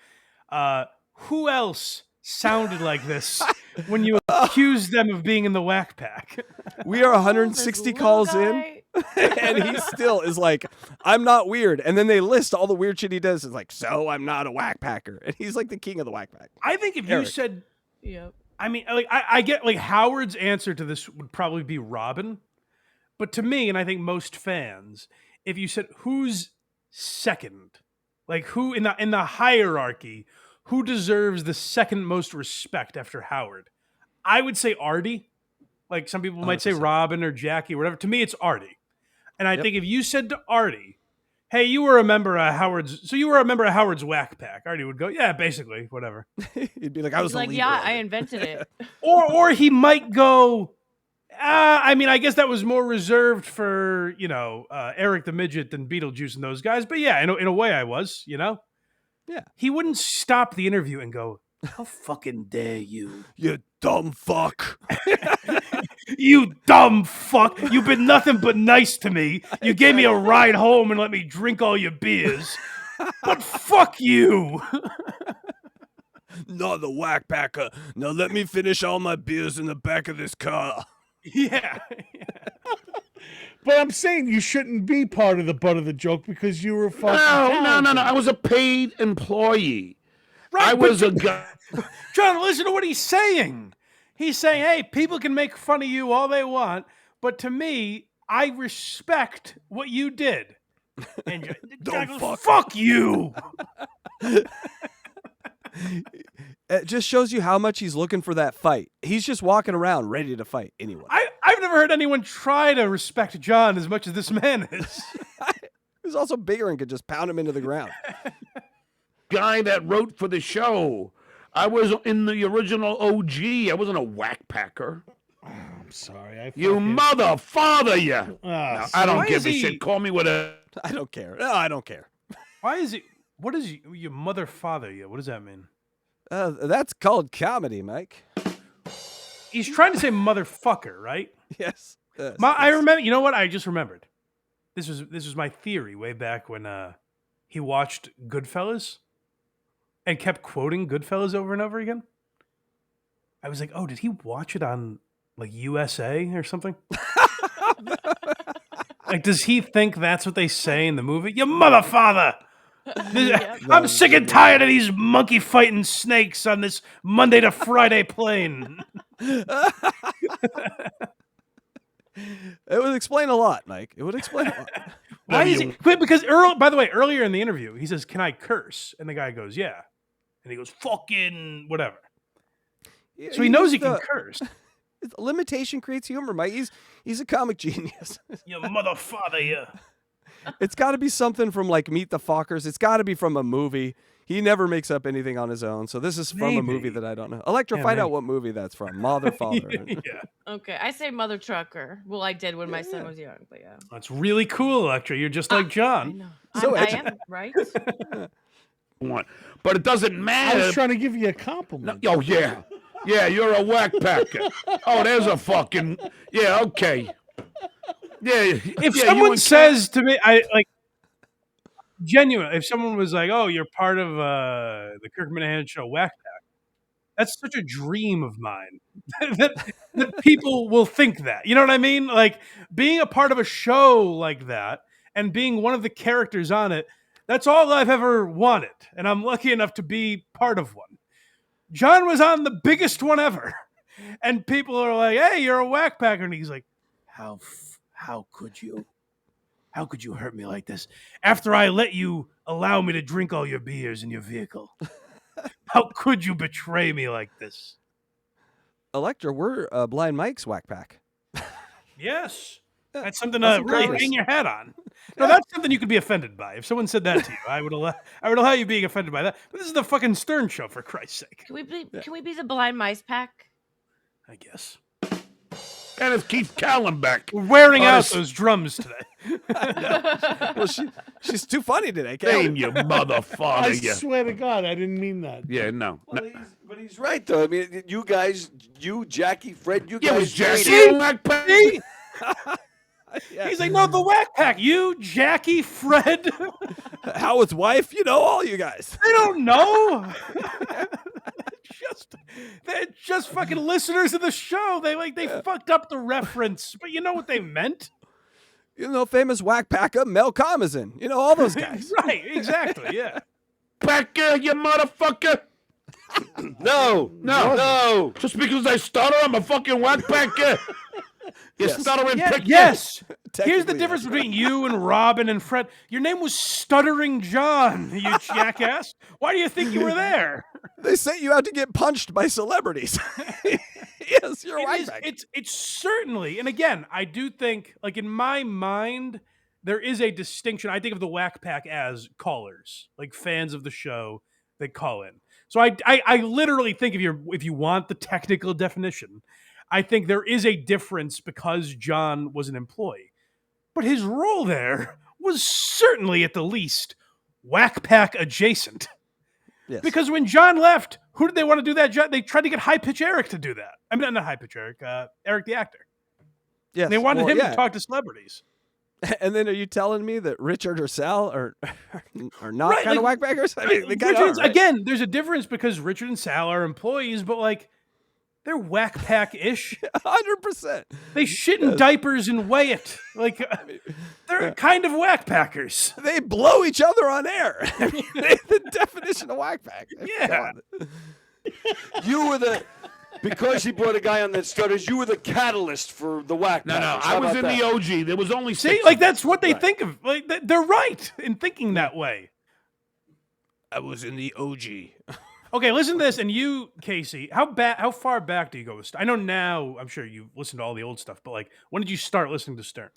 who else sounded like this when you accused them of being in the Whack Pack? We are Oh, 160 this little calls guy. in, and he still is like, I'm not weird. And then they list all the weird shit he does. It's like, so I'm not a Whack Packer. And he's like the king of the Whack Pack. I think if Eric. you said, Yep. I mean, like I get like Howard's answer to this would probably be Robin, but to me, and I think most fans, if you said who's second, like who in the hierarchy, who deserves the second most respect after Howard, I would say Artie. Like some people might say 100%. Robin or Jackie or whatever. To me, it's Artie. And I think if you said to Artie, "Hey, you were a member of Howard's Whack Pack," Artie would go, "Yeah, basically, whatever." He'd be like, I was He's the like, leader yeah, of I it. invented it. Or he might go, I mean, I guess that was more reserved for, Eric the Midget than Beetlejuice and those guys. But yeah, in a way I was, Yeah. He wouldn't stop the interview and go, "How fucking dare you? You dumb fuck. You dumb fuck. You've been nothing but nice to me. You gave me a ride home and let me drink all your beers. But fuck you." Not the Whack Packer. Now let me finish all my beers in the back of this car. Yeah. But I'm saying you shouldn't be part of the butt of the joke because you were fucking No. talented. I was a paid employee. Right, I but was a guy. John, listen to what he's saying. He's saying, hey, people can make fun of you all they want, but to me, I respect what you did. And Don't fuck. fuck you. It just shows you how much he's looking for that fight. He's just walking around ready to fight anyone. I've never heard anyone try to respect John as much as this man is. He's also bigger and could just pound him into the ground. Guy that wrote for the show. I was in the original OG. I wasn't a whackpacker. I'm sorry. You mother father, you. Ah, I don't why give is a he- shit. Call me with a. I don't care. No, I don't care. Why is it? What is your mother father you? What does that mean? That's called comedy, Mike. He's trying to say motherfucker, right? Yes. Yes, I yes. remember. You know what? I just remembered. This was my theory way back when he watched Goodfellas and kept quoting Goodfellas over and over again. I was like, oh, did he watch it on like USA or something? Like, does he think that's what they say in the movie? You mother father! I'm sick and tired of these monkey fighting snakes on this Monday to Friday plane. It would explain a lot, Mike. It would explain a lot. Why is he? Because by the way, earlier in the interview, he says, "Can I curse?" And the guy goes, "Yeah," and he goes, "Fucking whatever." So he knows he can curse. Limitation creates humor, Mike. He's a comic genius. You mother father, yeah. It's got to be something from like Meet the Fockers. It's got to be from a movie. He never makes up anything on his own. So this is from a movie that I don't know. Electra, find out what movie that's from. Mother, father. Yeah, Okay, I say mother trucker. Well, I did when my son was young, but yeah. that's really cool, Electra. You're just like I John. know. So I edgy. am, right? But it doesn't I matter. was trying to give you a compliment. Oh, yeah. Yeah, you're a whackpacker. Oh, there's a fucking. Yeah, okay. Yeah. If yeah, someone says to me, I like genuine. If someone was like, "Oh, you're part of the Kirk Minahan Show Whack Pack," that's such a dream of mine that people will think that. You know what I mean? Like being a part of a show like that and being one of the characters on it. That's all I've ever wanted, and I'm lucky enough to be part of one. John was on the biggest one ever, and people are like, "Hey, you're a whackpacker," and he's like, "How could you? How could you hurt me like this? After I let you allow me to drink all your beers in your vehicle, how could you betray me like this?" Electra, we're Blind Mike's whack pack. Yes, that's something That's to really progress. hang your hat on. No, that's something you could be offended by. If someone said that to you, I would allow you being offended by that. But this is the fucking Stern show, for Christ's sake. Can we be the blind mice pack? I guess. And it's Keith Callenbeck. We're wearing out this- those drums today. Well, she's too funny today. Name you mother I father, you. swear to God, I didn't mean that. Yeah, no. Well, but he's right, though. I mean, you guys, Jackie, Fred, you Yeah, guys. was Jackie made it. a whackpacker? Yeah. He's like, no, the Whack Pack. You, Jackie, Fred. Howard's wife, all you guys. They don't know. They're just fucking listeners of the show. They fucked up the reference, but you know what they meant. Famous whack packer Mel Karmazin. All those guys. Right, exactly, yeah. Packer, you motherfucker. No. Just because I stutter, I'm a fucking whackpacker. You Yes. stuttering Yeah, prick. yes. Here's the Technically, difference yes. between you and Robin and Fred. Your name was Stuttering John, you jackass. Why do you think you were there? They sent you out to get punched by celebrities. Yes, you're a whack pack. It's certainly, and again, I do think, like in my mind, there is a distinction. I think of the Whack Pack as callers, like fans of the show that call in. So I literally think if you want the technical definition, I think there is a difference because John was an employee. But his role there was certainly at the least Whack Pack adjacent. Yes. Because when John left, who did they want to do that job? They tried to get High Pitch Eric to do that. I mean, not High Pitch Eric, Eric the actor. Yes. They wanted well, him yeah. to talk to celebrities. And then are you telling me that Richard or Sal are not Right, kind of like- whack packers? I mean, they kind of Richard's- are, right? Again, there's a difference because Richard and Sal are employees, but like they're Whack Pack-ish. 100%. They shit in diapers and weigh it. Like they're kind of Whack Packers. They blow each other on air. I mean, the definition of whack pack. Yeah. You were because he brought a guy on that stutters, you were the catalyst for the whack. No, packers. I How was about in that? the OG. There was only See, six. like that's what they Right. think of. Like they're right in thinking that way. I was in the OG. Okay, listen to this, and you, Casey, how far back do you go with Stern? I know now, I'm sure you've listened to all the old stuff, but like, when did you start listening to Stern?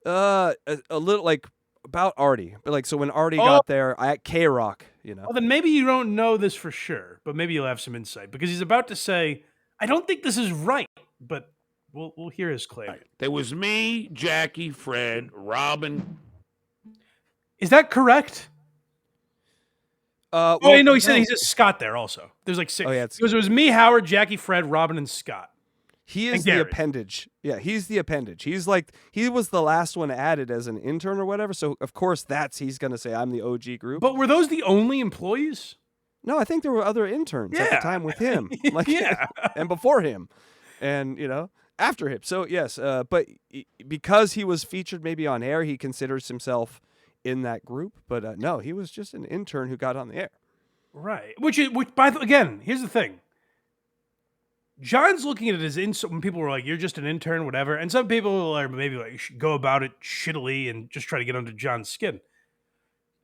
A little like about Artie, but like so when Artie Oh. got there, at K Rock, you know. Well, then maybe you don't know this for sure, but maybe you'll have some insight because he's about to say, "I don't think this is right," but we'll hear his claim. There was me, Jackie, Fred, Robin. Is that correct? Well, Oh, no, he said Scott there also. There's like 6. Oh, yeah, It was me, Howard, Jackie, Fred, Robin, and Scott. He and is the Garrett. appendage. Yeah, he's the appendage. He's like he was the last one added as an intern or whatever. So of course he's gonna say I'm the OG group. But were those the only employees? No, I think there were other interns at the Yeah. time with him, like Yeah. and before him, and after him. So yes, but because he was featured maybe on air, he considers himself in that group. But no, he was just an intern who got on the air. Right. Which again, here's the thing. John's looking at it as when people were like, "You're just an intern, whatever," and some people are maybe like go about it shittily and just try to get under John's skin.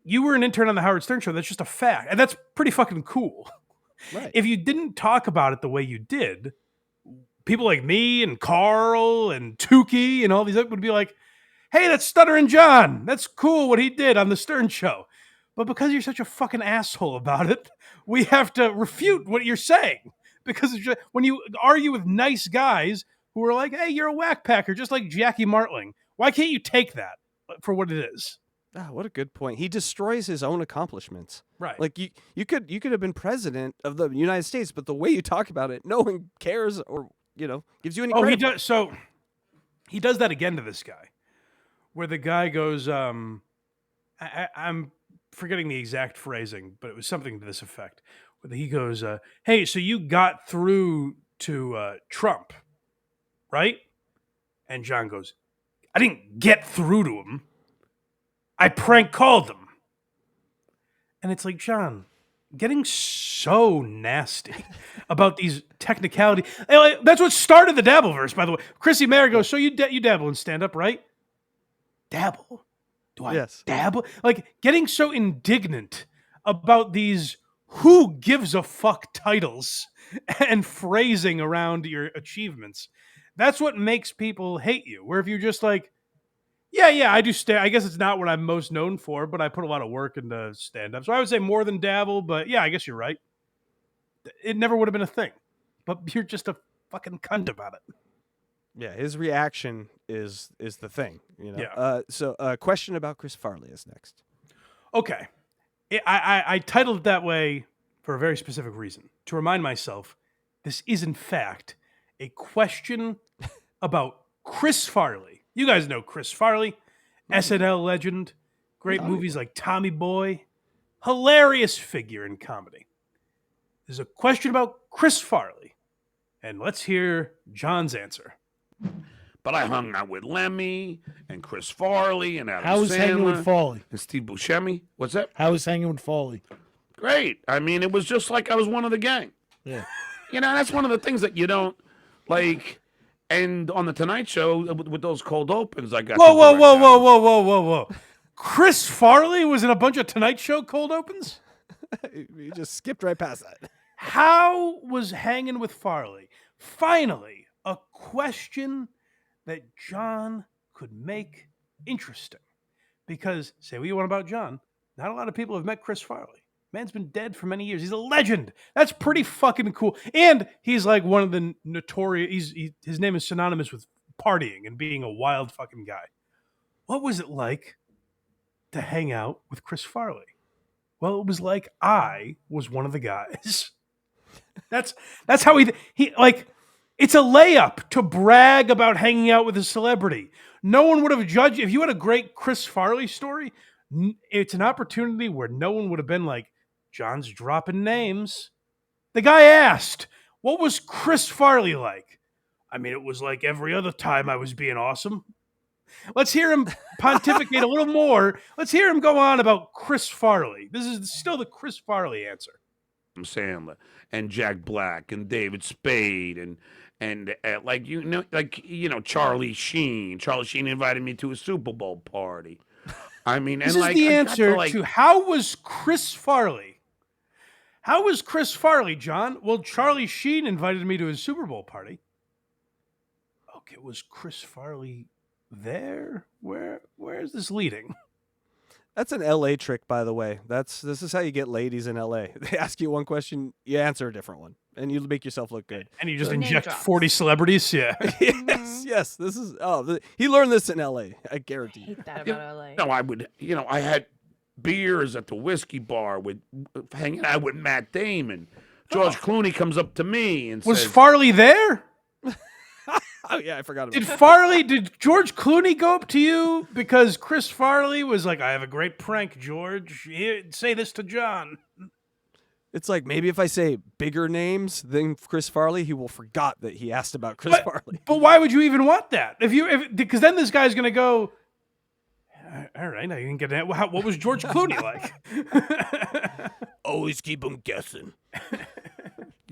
You were an intern on the Howard Stern show. That's just a fact, and that's pretty fucking cool. Right. If you didn't talk about it the way you did, people like me and Carl and Tukey and all these would be like, "Hey, that's Stuttering John. That's cool what he did on the Stern show." But because you're such a fucking asshole about it, we have to refute what you're saying. Because when you argue with nice guys who are like, "Hey, you're a whackpacker," just like Jackie Martling, why can't you take that for what it is? Ah, what a good point. He destroys his own accomplishments. Right. Like you could have been president of the United States, but the way you talk about it, no one cares or gives you any Oh, credit. he does. So he does that again to this guy, where the guy goes, I'm forgetting the exact phrasing, but it was something to this effect. Where he goes, "Hey, so you got through to Trump, right?" And John goes, "I didn't get through to him. I prank called him." And it's like, John, getting so nasty about these technicalities. That's what started the Dabbleverse, by the way. Chrissy Mayer goes, "So you dabble in stand-up, right?" Dabble? Do I Yes. dabble? Like, getting so indignant about these who gives a fuck titles and phrasing around your achievements. That's what makes people hate you. Where if you're just like, yeah, I do I guess it's not what I'm most known for, but I put a lot of work into stand-up. So I would say more than dabble, but yeah, I guess you're right. It never would have been a thing. But you're just a fucking cunt about it. Yeah, his reaction is the thing. Yeah. So a question about Chris Farley is next. Okay. I titled it that way for a very specific reason. To remind myself, this is in fact a question about Chris Farley. You guys know Chris Farley, SNL legend, great movies like Tommy Boy, hilarious figure in comedy. There's a question about Chris Farley, and let's hear John's answer. But I hung out with Lemmy and Chris Farley and Adam How was hanging with Sandler Farley? and Steve Buscemi. What's that? How was hanging with Farley? Great. I mean, it was just like I was one of the gang. Yeah. That's one of the things that you don't like. And on the Tonight Show with those cold opens, I got. Whoa. Chris Farley was in a bunch of Tonight Show cold opens? You just skipped right past that. How was hanging with Farley finally a question that John could make interesting? Because, say what you want about John, not a lot of people have met Chris Farley. Man's been dead for many years. He's a legend. That's pretty fucking cool. And he's like one of the notorious, his name is synonymous with partying and being a wild fucking guy. What was it like to hang out with Chris Farley? Well, it was like I was one of the guys. That's how he like, it's a layup to brag about hanging out with a celebrity. No one would have judged. If you had a great Chris Farley story, it's an opportunity where no one would have been like, John's dropping names. The guy asked, what was Chris Farley like? I mean, it was like every other time I was being awesome. Let's hear him pontificate a little more. Let's hear him go on about Chris Farley. This is still the Chris Farley answer. Sandler and Jack Black and David Spade and Charlie Sheen. Charlie Sheen invited me to a Super Bowl party. I mean, This and is the answer to how was Chris Farley? How was Chris Farley, John? Well, Charlie Sheen invited me to his Super Bowl party. Okay, was Chris Farley there? Where is this leading? That's an LA trick, by the way. This is how you get ladies in LA. They ask you one question, you answer a different one, and you make yourself look good. And you just Name inject drops. 40 celebrities? Yeah. Yes. This is he learned this in LA. I guarantee you. Hate that about LA. No, I would. I had beers at the whiskey bar with hanging out with Matt Damon. George Clooney comes up to me and Was says, Farley there? Oh yeah, I forgot about Did George Clooney go up to you because Chris Farley was like, I have a great prank, George. Here, say this to John. It's like maybe if I say bigger names than Chris Farley, he will forgot that he asked about Chris Farley. But why would you even want that? Because then this guy's gonna go, all right, now you can get that. What was George Clooney like? Always keep him guessing.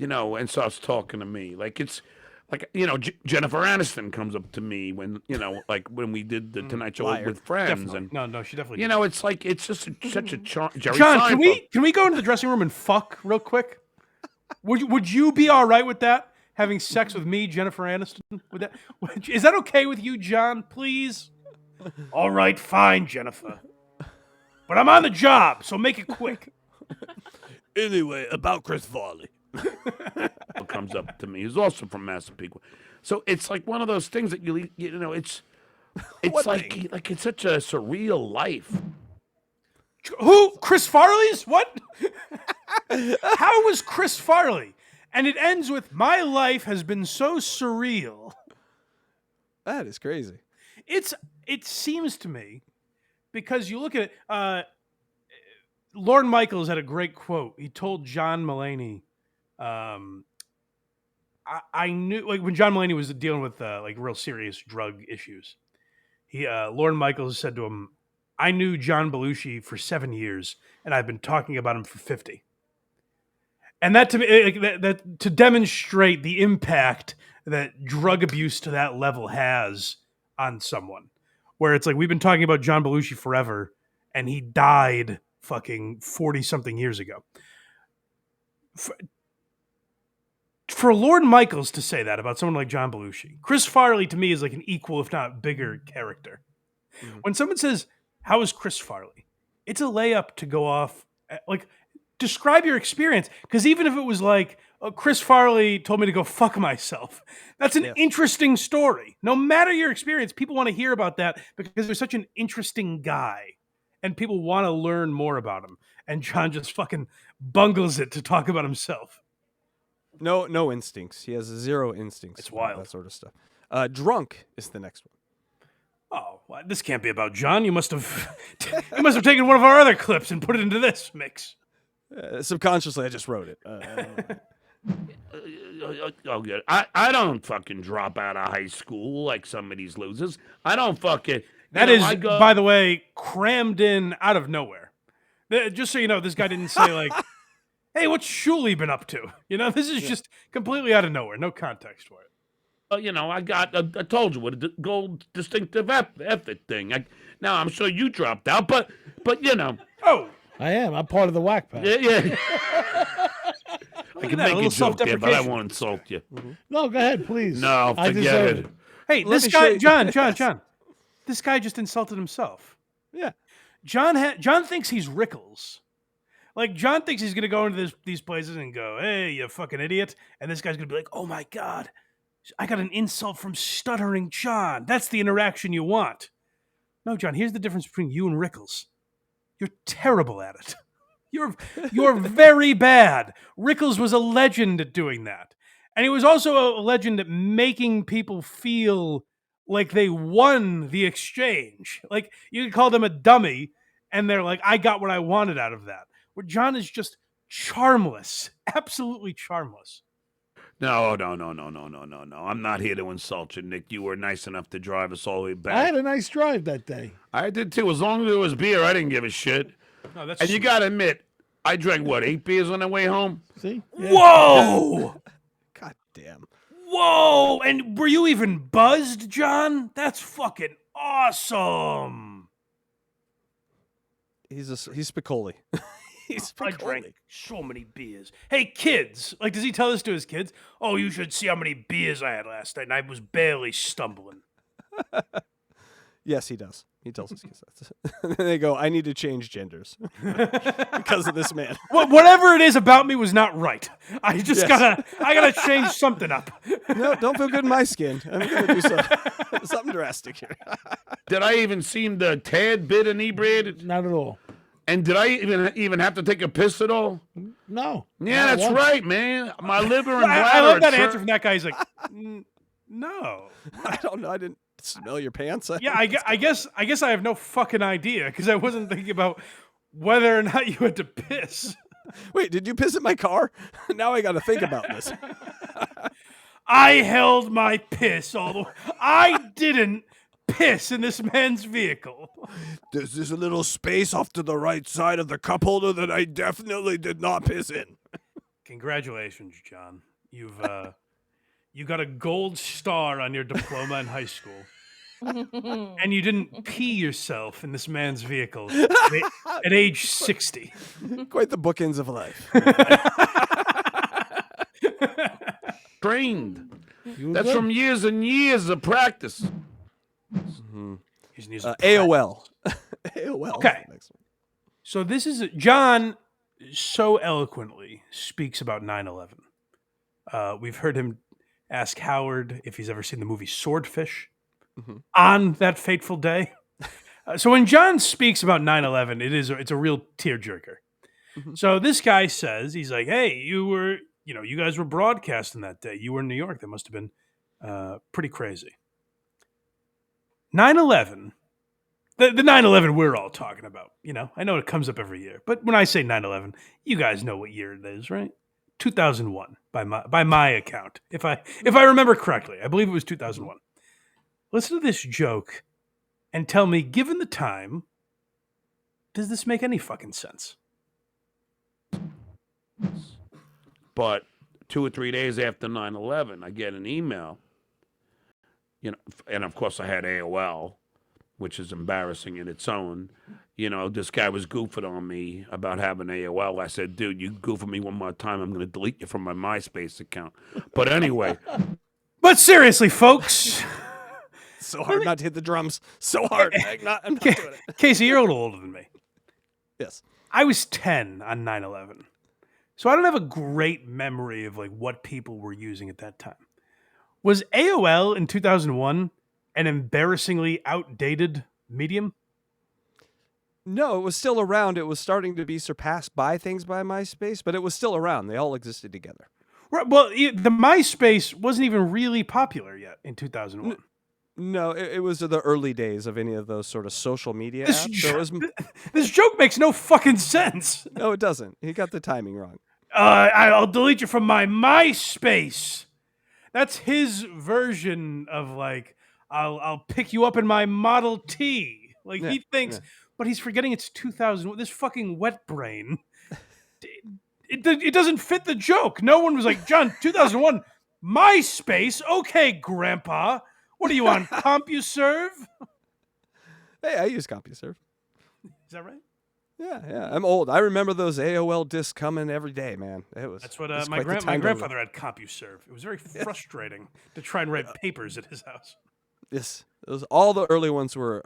and starts talking to me. Like it's like, Jennifer Aniston comes up to me when, like when we did the Tonight Show liar. with friends. Definitely. And, No, she definitely. it's like, it's just such a charm. Jerry John, Seinfeld. can we go into the dressing room and fuck real quick? Would you be all right with that? Having sex with me, Jennifer Aniston? Is that okay with you, John? Please. All right, fine, Jennifer. But I'm on the job, so make it quick. Anyway, about Chris Farley. Comes up to me. He's also from Massapequa. So it's like one of those things that it's What like thing? like it's such a surreal life. Who? Chris Farley's? What? How was Chris Farley? And it ends with, my life has been so surreal. That is crazy. It seems to me, because you look at it, Lorne Michaels had a great quote. He told John Mulaney, I knew, like, when John Mulaney was dealing with like real serious drug issues, Lorne Michaels said to him, I knew John Belushi for 7 years, and I've been talking about him for 50. And that, to me, like, that to demonstrate the impact that drug abuse to that level has on someone, where it's like, we've been talking about John Belushi forever, and he died fucking 40 something years ago. For Lorne Michaels to say that about someone like John Belushi, Chris Farley to me is like an equal, if not bigger, character. Mhm. When someone says, how is Chris Farley? It's a layup to go off, like, describe your experience. Because even if it was like, Chris Farley told me to go fuck myself, that's an Yes. interesting story. No matter your experience, people want to hear about that because they're such an interesting guy. And people want to learn more about him. And John just fucking bungles it to talk about himself. No instincts. He has zero instincts. It's for wild. That sort of stuff. Drunk is the next one. Oh, well, this can't be about John. You must have taken one of our other clips and put it into this mix. Subconsciously, I just wrote it. Oh, good. I don't fucking drop out of high school like some of these losers. I don't fucking. That is, by the way, crammed in out of nowhere. Just so you know, this guy didn't say like, "Hey, what's Shuley been up to?" This is just completely out of nowhere. No context for it. I told you what a gold distinctive effort thing. Now I'm sure you dropped out, but Oh, I am. I'm part of the Whackpacker. yeah. I at can that, a make a little joke there, but I self-deprecation. won't insult you. No, go ahead, please. No, I forget deserve it. hey, Let this me show guy, you- John. This guy just insulted himself. Yeah. John thinks he's Rickles. Like, John thinks he's gonna go into these places and go, "Hey, you fucking idiot," and this guy's gonna be like, "Oh my god, I got an insult from Stuttering John." That's the interaction you want. No, John. Here's the difference between you and Rickles. You're terrible at it. You're very bad. Rickles was a legend at doing that, and he was also a legend at making people feel like they won the exchange. Like, you could call them a dummy, and they're like, "I got what I wanted out of that." Where John is just charmless, absolutely charmless. No. I'm not here to insult you, Nick. You were nice enough to drive us all the way back. I had a nice drive that day. I did too. As long as it was beer, I didn't give a shit. No, that's And you got to admit, I drank, 8 beers on the way home? See? Yeah. whoa, God damn. whoa! And were you even buzzed, John? That's fucking awesome. He's Spicoli. He's I pretty drank corny. so many beers. Hey, kids! Like, does he tell this to his kids? Oh, you should see how many beers I had last night, and I was barely stumbling. Yes, he does. He tells his kids that. And then they go, I need to change genders because of this man. Whatever it is about me was not right. I just Yes. I gotta change something up. No, don't feel good in my skin. I'm going to do something drastic here. Did I even seem the tad bit inebriated? Not at all. And did I even have to take a piss at all? No. Yeah, not that's once. right, man. My liver and bladder. I love that are answer from that guy. He's like, no. I don't know. I didn't smell your pants. Yeah, I guess I have no fucking idea because I wasn't thinking about whether or not you had to piss. Wait, did you piss in my car? Now I got to think about this. I held my piss all the way. I didn't piss in this man's vehicle. There's a little space off to the right side of the cup holder that I definitely did not piss in. Congratulations, John. You got a gold star on your diploma in high school. And you didn't pee yourself in this man's vehicle at age 60. Quite the bookends of life. Trained. You were That's good. from years and years of practice. He's in his AOL. AOL. Okay. Next one. So this is John so eloquently speaks about 9/11. We've heard him ask Howard if he's ever seen the movie Swordfish on that fateful day. So when John speaks about 9/11, it's a real tearjerker. So this guy says, he's like, hey, you guys were broadcasting that day. You were in New York. That must have been pretty crazy. 9/11, the 9/11 we're all talking about, I know it comes up every year, but when I say 9/11, you guys know what year it is, right? 2001 by my account. If I remember correctly, I believe it was 2001. Listen to this joke and tell me, given the time, does this make any fucking sense? But 2 or 3 days after 9/11, I get an email. And of course I had AOL, which is embarrassing in its own. This guy was goofing on me about having AOL. I said, dude, you goof on me one more time, I'm going to delete you from my MySpace account. But anyway. But seriously, folks. So hard not to hit the drums. So hard. I'm not doing it. Casey, you're a little older than me. Yes. I was 10 on 9/11. So I don't have a great memory of like what people were using at that time. Was AOL in 2001 an embarrassingly outdated medium? No, it was still around. It was starting to be surpassed by things by MySpace, but it was still around. They all existed together. Right, well, the MySpace wasn't even really popular yet in 2001. No, it was the early days of any of those sort of social media apps. So it was, This joke makes no fucking sense. no, it doesn't. He got the timing wrong. I'll delete you from my MySpace. That's his version of like, I'll pick you up in my Model T. Like he thinks, but he's forgetting it's 2000. This fucking wet brain. It doesn't fit the joke. No one was like, John, 2001, MySpace. Okay, Grandpa. What are you on, CompuServe? Hey, I use CompuServe. Is that right? Yeah. I'm old. I remember those AOL discs coming every day, man. That's what it's my quite the time grandfather had CompuServe. It was very frustrating to try and write papers at his house. Yes, all the early ones were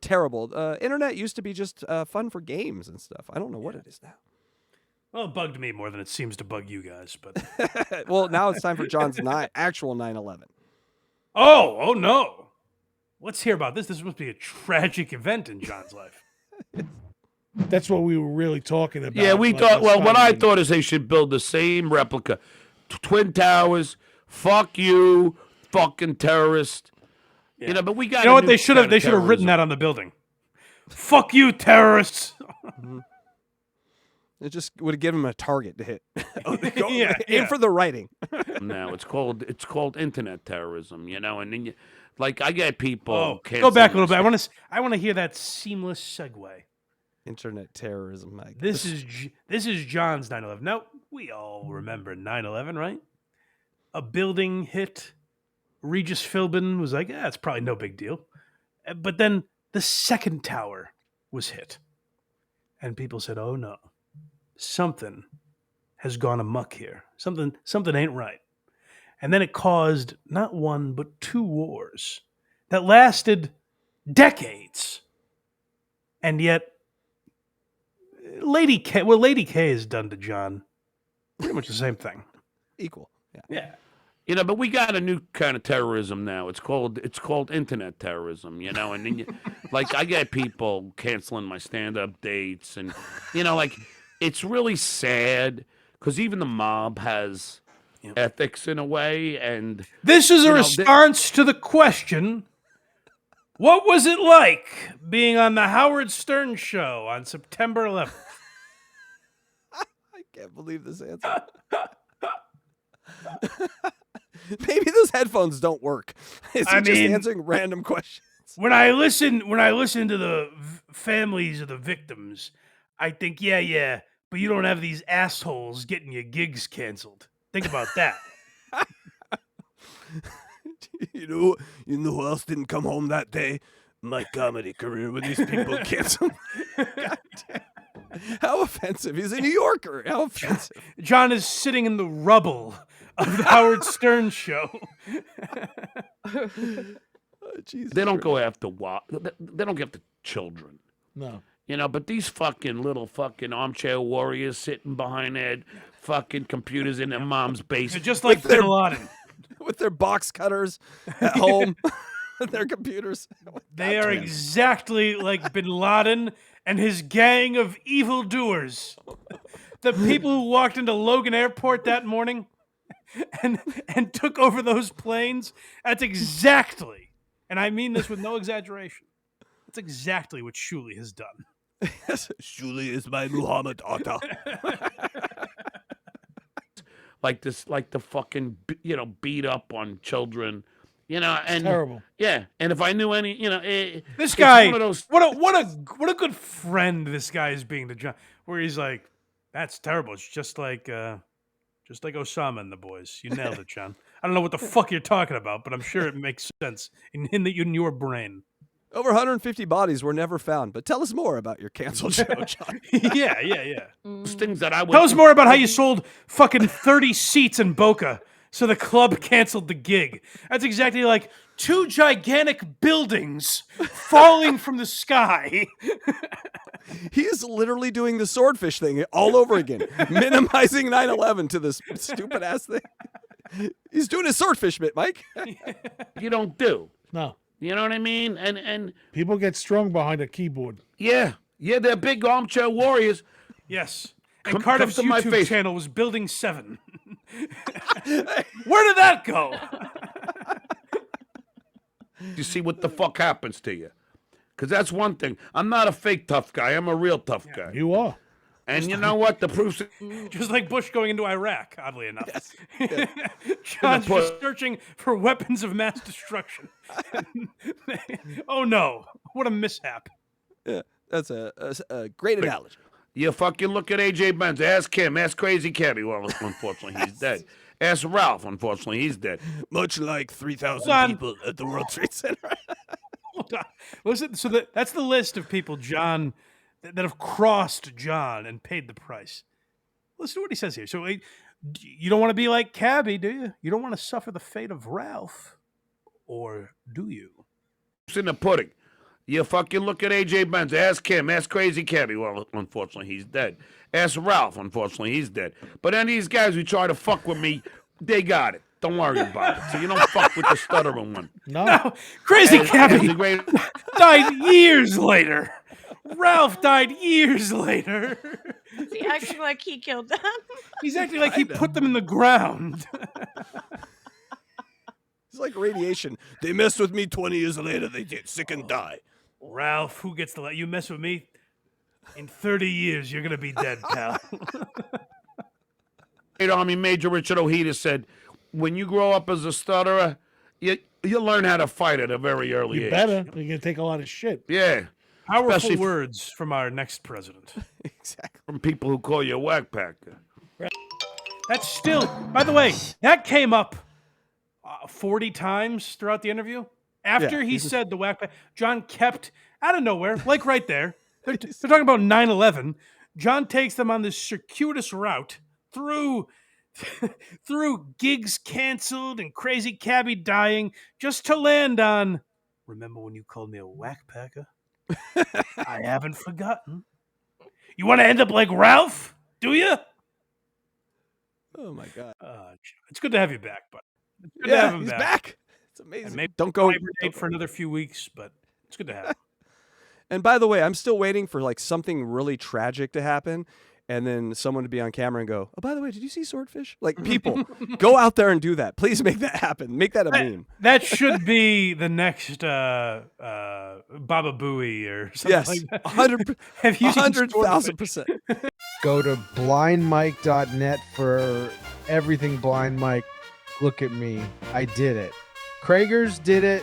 terrible. Internet used to be just fun for games and stuff. I don't know what it is now. Well, it bugged me more than it seems to bug you guys. But Well, now it's time for John's actual 9/11. oh no! Let's hear about this. This must be a tragic event in John's life. That's what we were really talking about. Yeah, we like, thought. Well, what I starting- thought is they should build the same replica, Twin Towers. Fuck you, fucking terrorist. Yeah. But we got. You know what they should have? They should have written that on the building. Fuck you, terrorists! It just would have given him a target to hit. Yeah, Aim for the writing. No, it's called internet terrorism. And then I get people. Oh, go canceling back a little bit. us. I want to hear that seamless segue. Internet terrorism. I This guess. is John's 9/11. Now we all remember 9/11, right? A building hit. Regis Philbin was like, "Yeah, it's probably no big deal," but then the second tower was hit, and people said, "Oh no, something has gone amok here. Something ain't right. And then it caused not one, but 2 wars that lasted decades. And yet, Lady K has done to John, pretty much the same thing. Equal. Yeah. Yeah. You know, but we got a new kind of terrorism now. It's called internet terrorism. You know, and then like I get people canceling my stand-up dates, and you know, like it's really sad because even the mob has ethics in a way. And This is a response to the question, what was it like being on the Howard Stern show on September 11th? I can't believe this answer. Maybe those headphones don't work. Is he just answering random questions? When I listen to the families of the victims, I think, yeah, but you don't have these assholes getting your gigs canceled. Think about that. You know who else didn't come home that day? My comedy career when these people canceled. God damn. How offensive. He's a New Yorker. How offensive. John is sitting in the rubble of the Howard Stern show. Jesus they don't go after they don't go after children. No. You know, but these fucking little fucking armchair warriors sitting behind their fucking computers in their mom's They're basement. just like Bin Laden. with their box cutters at home. Their computers. They are exactly like Bin Laden and his gang of evildoers. The people who walked into Logan Airport that morning and took over those planes. That's exactly, and I mean this with no exaggeration, that's exactly what Shuli has done. Yes, Shuli is my Muhammad Atta. Like the fucking, beat up on children. You know, and terrible. Yeah, and if I knew any, This guy, one of those. what a good friend this guy is being to John. Where he's like, that's terrible. It's just like Osama and the boys. You nailed it, John. I don't know what the fuck you're talking about, but I'm sure it makes sense in your brain. Over 150 bodies were never found. But tell us more about your canceled show, John. Yeah. Those things that I would Tell us more about how you sold fucking 30 seats in Boca. So the club canceled the gig. That's exactly like 2 gigantic buildings falling from the sky. He is literally doing the swordfish thing all over again, minimizing 9/11 to this stupid ass thing. He's doing his swordfish bit, Mike. you don't do. No. You know what I mean? And People get strong behind a keyboard. yeah, they're big armchair warriors. Yes. And Come Cardiff's to my YouTube face. channel was Building 7. Where did that go? You see what the fuck happens to you. Because that's one thing. I'm not a fake tough guy. I'm a real tough guy. You are. And you know what? The proof's Just like Bush going into Iraq, oddly enough. Yes. John's just searching for weapons of mass destruction. Oh no, what a mishap. Yeah, that's a great analogy. You fucking look at AJ Benz. Ask Kim. Ask Crazy Cabby. Well, unfortunately, he's dead. Ask Ralph. Unfortunately, he's dead. Much like 3,000 Hold on. people at the World Trade Center. Hold on. Listen, so that's the list of people, John, that have crossed John and paid the price. Listen to what he says here. So you don't want to be like Cabby, do you? You don't want to suffer the fate of Ralph, or do you? It's in the pudding. You fucking look at AJ Benz. Ask Kim. Ask Crazy Cabby. Well, unfortunately, he's dead. Ask Ralph. Unfortunately, he's dead. But then these guys who try to fuck with me, they got it. Don't worry about it. So you don't fuck with the stuttering one. No, Crazy Cabby He's a great- died years later. Ralph died years later. Is he acting like he killed them? He's acting like he put them in the ground. It's like radiation. They messed with me 20 years later. They get sick and die. Ralph, who gets the you mess with me? In 30 years, you're gonna be dead, pal. Great Army Major Richard Ojeda said, when you grow up as a stutterer, you learn how to fight at a very early You age. better. You're going to take a lot of shit. Yeah. Powerful Especially words from our next president. Exactly. from people who call you a whackpacker. That's still, by the way, that came up 40 times throughout the interview. After he said the whack, John kept out of nowhere, like right there. They're talking about 9/11. John takes them on this circuitous route through through gigs canceled and crazy cabbie dying just to land on, remember when you called me a whackpacker? I haven't forgotten. You want to end up like Ralph? Do you? Oh my God. It's good to have you back, but it's good to have him he's back. back. It's amazing. And maybe Don't go hibernate for another few weeks, but it's good to have him. And by the way, I'm still waiting for like something really tragic to happen, and then someone to be on camera and go, "Oh, by the way, did you see Swordfish?" Like, people, go out there and do that. Please make that happen. Make that a meme. That should be the next Baba Booey or something Yes, like that. 100,000%. Go to blindmike.net for everything Blind Mike. Look at me. I did it. Kragers did it.